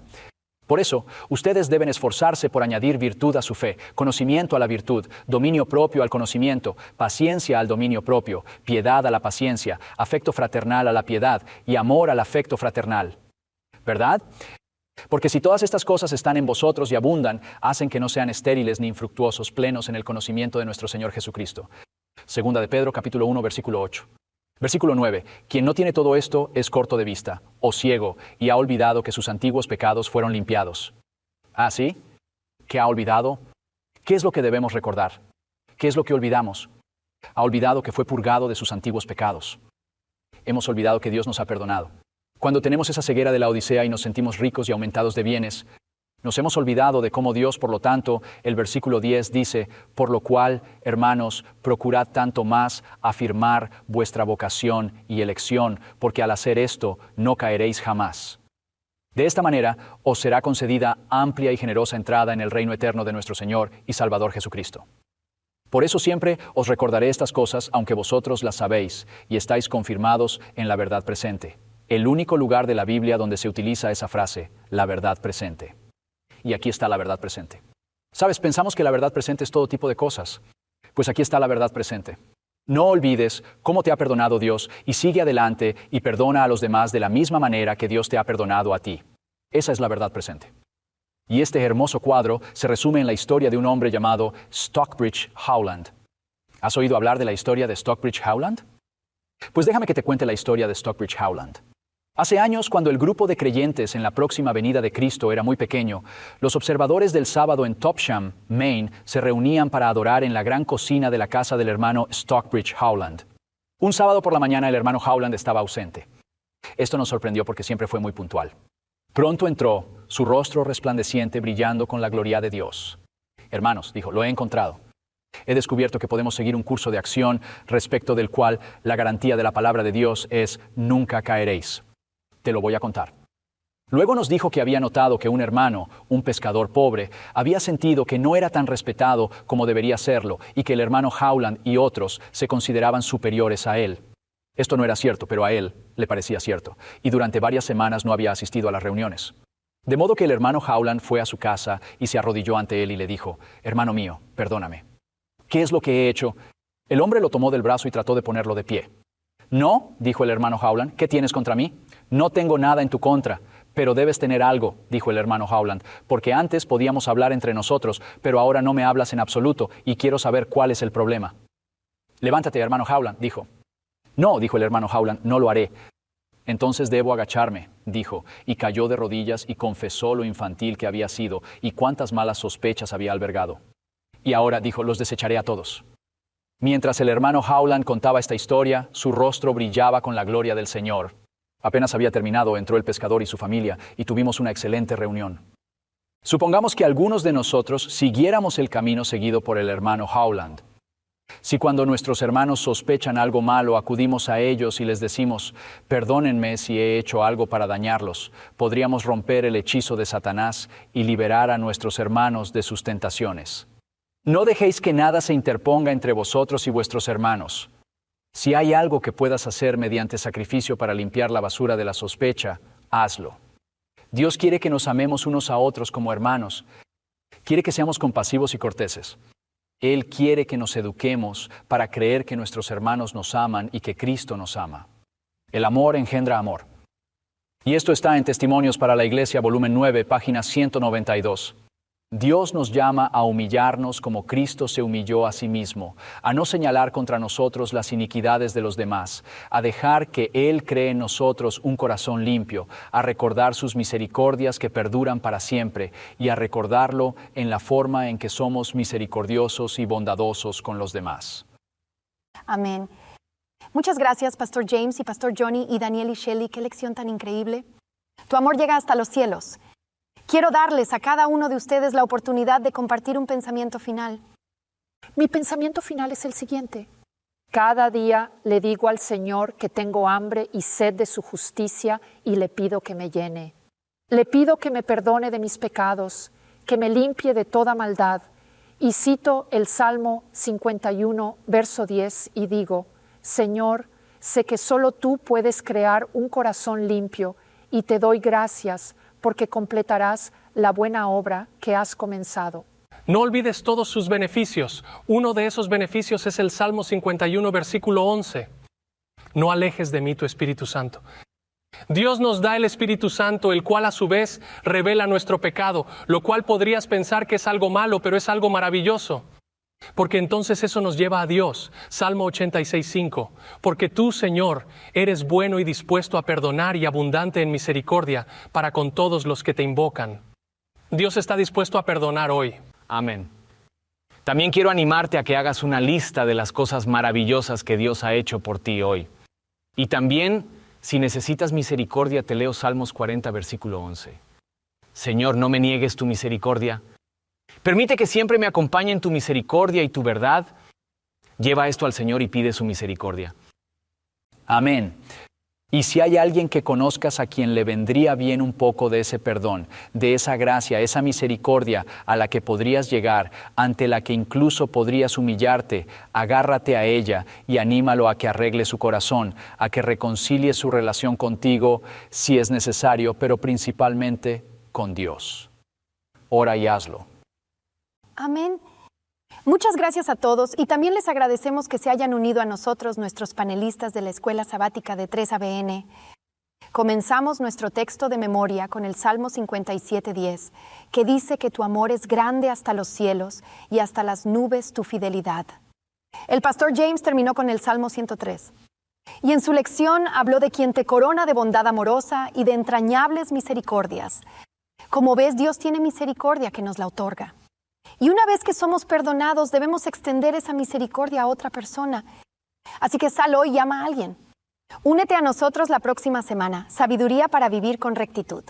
Speaker 5: Por eso, ustedes deben esforzarse por añadir virtud a su fe, conocimiento a la virtud, dominio propio al conocimiento, paciencia al dominio propio, piedad a la paciencia, afecto fraternal a la piedad y amor al afecto fraternal. ¿Verdad? Porque si todas estas cosas están en vosotros y abundan, hacen que no sean estériles ni infructuosos, plenos en el conocimiento de nuestro Señor Jesucristo. Segunda de Pedro, capítulo 1, versículo 8. Versículo 9. Quien no tiene todo esto es corto de vista, o ciego, y ha olvidado que sus antiguos pecados fueron limpiados. ¿Ah, sí? ¿Qué ha olvidado? ¿Qué es lo que debemos recordar? ¿Qué es lo que olvidamos? Ha olvidado que fue purgado de sus antiguos pecados. Hemos olvidado que Dios nos ha perdonado. Cuando tenemos esa ceguera de la Odisea y nos sentimos ricos y aumentados de bienes, nos hemos olvidado de cómo Dios, por lo tanto, el versículo 10 dice, por lo cual, hermanos, procurad tanto más afirmar vuestra vocación y elección, porque al hacer esto no caeréis jamás. De esta manera os será concedida amplia y generosa entrada en el reino eterno de nuestro Señor y Salvador Jesucristo. Por eso siempre os recordaré estas cosas, aunque vosotros las sabéis y estáis confirmados en la verdad presente. El único lugar de la Biblia donde se utiliza esa frase, la verdad presente. Y aquí está la verdad presente. ¿Sabes? Pensamos que la verdad presente es todo tipo de cosas. Pues aquí está la verdad presente. No olvides cómo te ha perdonado Dios y sigue adelante y perdona a los demás de la misma manera que Dios te ha perdonado a ti. Esa es la verdad presente. Y este hermoso cuadro se resume en la historia de un hombre llamado Stockbridge Howland. ¿Has oído hablar de la historia de Stockbridge Howland? Pues déjame que te cuente la historia de Stockbridge Howland. Hace años, cuando el grupo de creyentes en la próxima venida de Cristo era muy pequeño, los observadores del sábado en Topsham, Maine, se reunían para adorar en la gran cocina de la casa del hermano Stockbridge Howland. Un sábado por la mañana el hermano Howland estaba ausente. Esto nos sorprendió porque siempre fue muy puntual. Pronto entró, su rostro resplandeciente brillando con la gloria de Dios. Hermanos, dijo, lo he encontrado. He descubierto que podemos seguir un curso de acción respecto del cual la garantía de la palabra de Dios es nunca caeréis. Te lo voy a contar. Luego nos dijo que había notado que un hermano, un pescador pobre, había sentido que no era tan respetado como debería serlo y que el hermano Howland y otros se consideraban superiores a él. Esto no era cierto, pero a él le parecía cierto, y durante varias semanas no había asistido a las reuniones. De modo que el hermano Howland fue a su casa y se arrodilló ante él y le dijo, hermano mío, perdóname. ¿Qué es lo que he hecho? El hombre lo tomó del brazo y trató de ponerlo de pie. No, dijo el hermano Howland, ¿qué tienes contra mí? No tengo nada en tu contra, pero debes tener algo, dijo el hermano Howland, porque antes podíamos hablar entre nosotros, pero ahora no me hablas en absoluto y quiero saber cuál es el problema. Levántate, hermano Howland, dijo. No, dijo el hermano Howland, no lo haré. Entonces debo agacharme, dijo, y cayó de rodillas y confesó lo infantil que había sido y cuántas malas sospechas había albergado. Y ahora, dijo, los desecharé a todos. Mientras el hermano Howland contaba esta historia, su rostro brillaba con la gloria del Señor. Apenas había terminado, entró el pescador y su familia, y tuvimos una excelente reunión. Supongamos que algunos de nosotros siguiéramos el camino seguido por el hermano Howland. Si cuando nuestros hermanos sospechan algo malo, acudimos a ellos y les decimos, perdónenme si he hecho algo para dañarlos, podríamos romper el hechizo de Satanás y liberar a nuestros hermanos de sus tentaciones. No dejéis que nada se interponga entre vosotros y vuestros hermanos. Si hay algo que puedas hacer mediante sacrificio para limpiar la basura de la sospecha, hazlo. Dios quiere que nos amemos unos a otros como hermanos. Quiere que seamos compasivos y corteses. Él quiere que nos eduquemos para creer que nuestros hermanos nos aman y que Cristo nos ama. El amor engendra amor. Y esto está en Testimonios para la Iglesia, volumen 9, página 192. Dios nos llama a humillarnos como Cristo se humilló a sí mismo, a no señalar contra nosotros las iniquidades de los demás, a dejar que Él cree en nosotros un corazón limpio, a recordar sus misericordias que perduran para siempre y a recordarlo en la forma en que somos misericordiosos y bondadosos con los demás.
Speaker 1: Amén. Muchas gracias, Pastor James y Pastor Johnny y Daniel y Shelley. Qué lección tan increíble. Tu amor llega hasta los cielos. Quiero darles a cada uno de ustedes la oportunidad de compartir un pensamiento final.
Speaker 2: Mi pensamiento final es el siguiente. Cada día le digo al Señor que tengo hambre y sed de su justicia y le pido que me llene. Le pido que me perdone de mis pecados, que me limpie de toda maldad. Y cito el Salmo 51, verso 10 y digo, Señor, sé que solo tú puedes crear un corazón limpio y te doy gracias porque completarás la buena obra que has comenzado.
Speaker 3: No olvides todos sus beneficios. Uno de esos beneficios es el Salmo 51, versículo 11. No alejes de mí tu Espíritu Santo. Dios nos da el Espíritu Santo, el cual a su vez revela nuestro pecado, lo cual podrías pensar que es algo malo, pero es algo maravilloso. Porque entonces eso nos lleva a Dios. Salmo 86:5. Porque tú, Señor, eres bueno y dispuesto a perdonar y abundante en misericordia para con todos los que te invocan. Dios está dispuesto a perdonar hoy.
Speaker 4: Amén. También quiero animarte a que hagas una lista de las cosas maravillosas que Dios ha hecho por ti hoy. Y también, si necesitas misericordia, te leo Salmos 40, versículo 11. Señor, no me niegues tu misericordia. Permite que siempre me acompañen tu misericordia y tu verdad. Lleva esto al Señor y pide su misericordia.
Speaker 5: Amén. Y si hay alguien que conozcas a quien le vendría bien un poco de ese perdón, de esa gracia, esa misericordia a la que podrías llegar, ante la que incluso podrías humillarte, agárrate a ella y anímalo a que arregle su corazón, a que reconcilie su relación contigo si es necesario, pero principalmente con Dios. Ora y hazlo.
Speaker 1: Amén. Muchas gracias a todos y también les agradecemos que se hayan unido a nosotros nuestros panelistas de la Escuela Sabática de 3ABN. Comenzamos nuestro texto de memoria con el Salmo 57:10, que dice que tu amor es grande hasta los cielos y hasta las nubes tu fidelidad. El pastor James terminó con el Salmo 103. Y en su lección habló de quien te corona de bondad amorosa y de entrañables misericordias. Como ves, Dios tiene misericordia que nos la otorga. Y una vez que somos perdonados, debemos extender esa misericordia a otra persona. Así que sal hoy y llama a alguien. Únete a nosotros la próxima semana. Sabiduría para vivir con rectitud.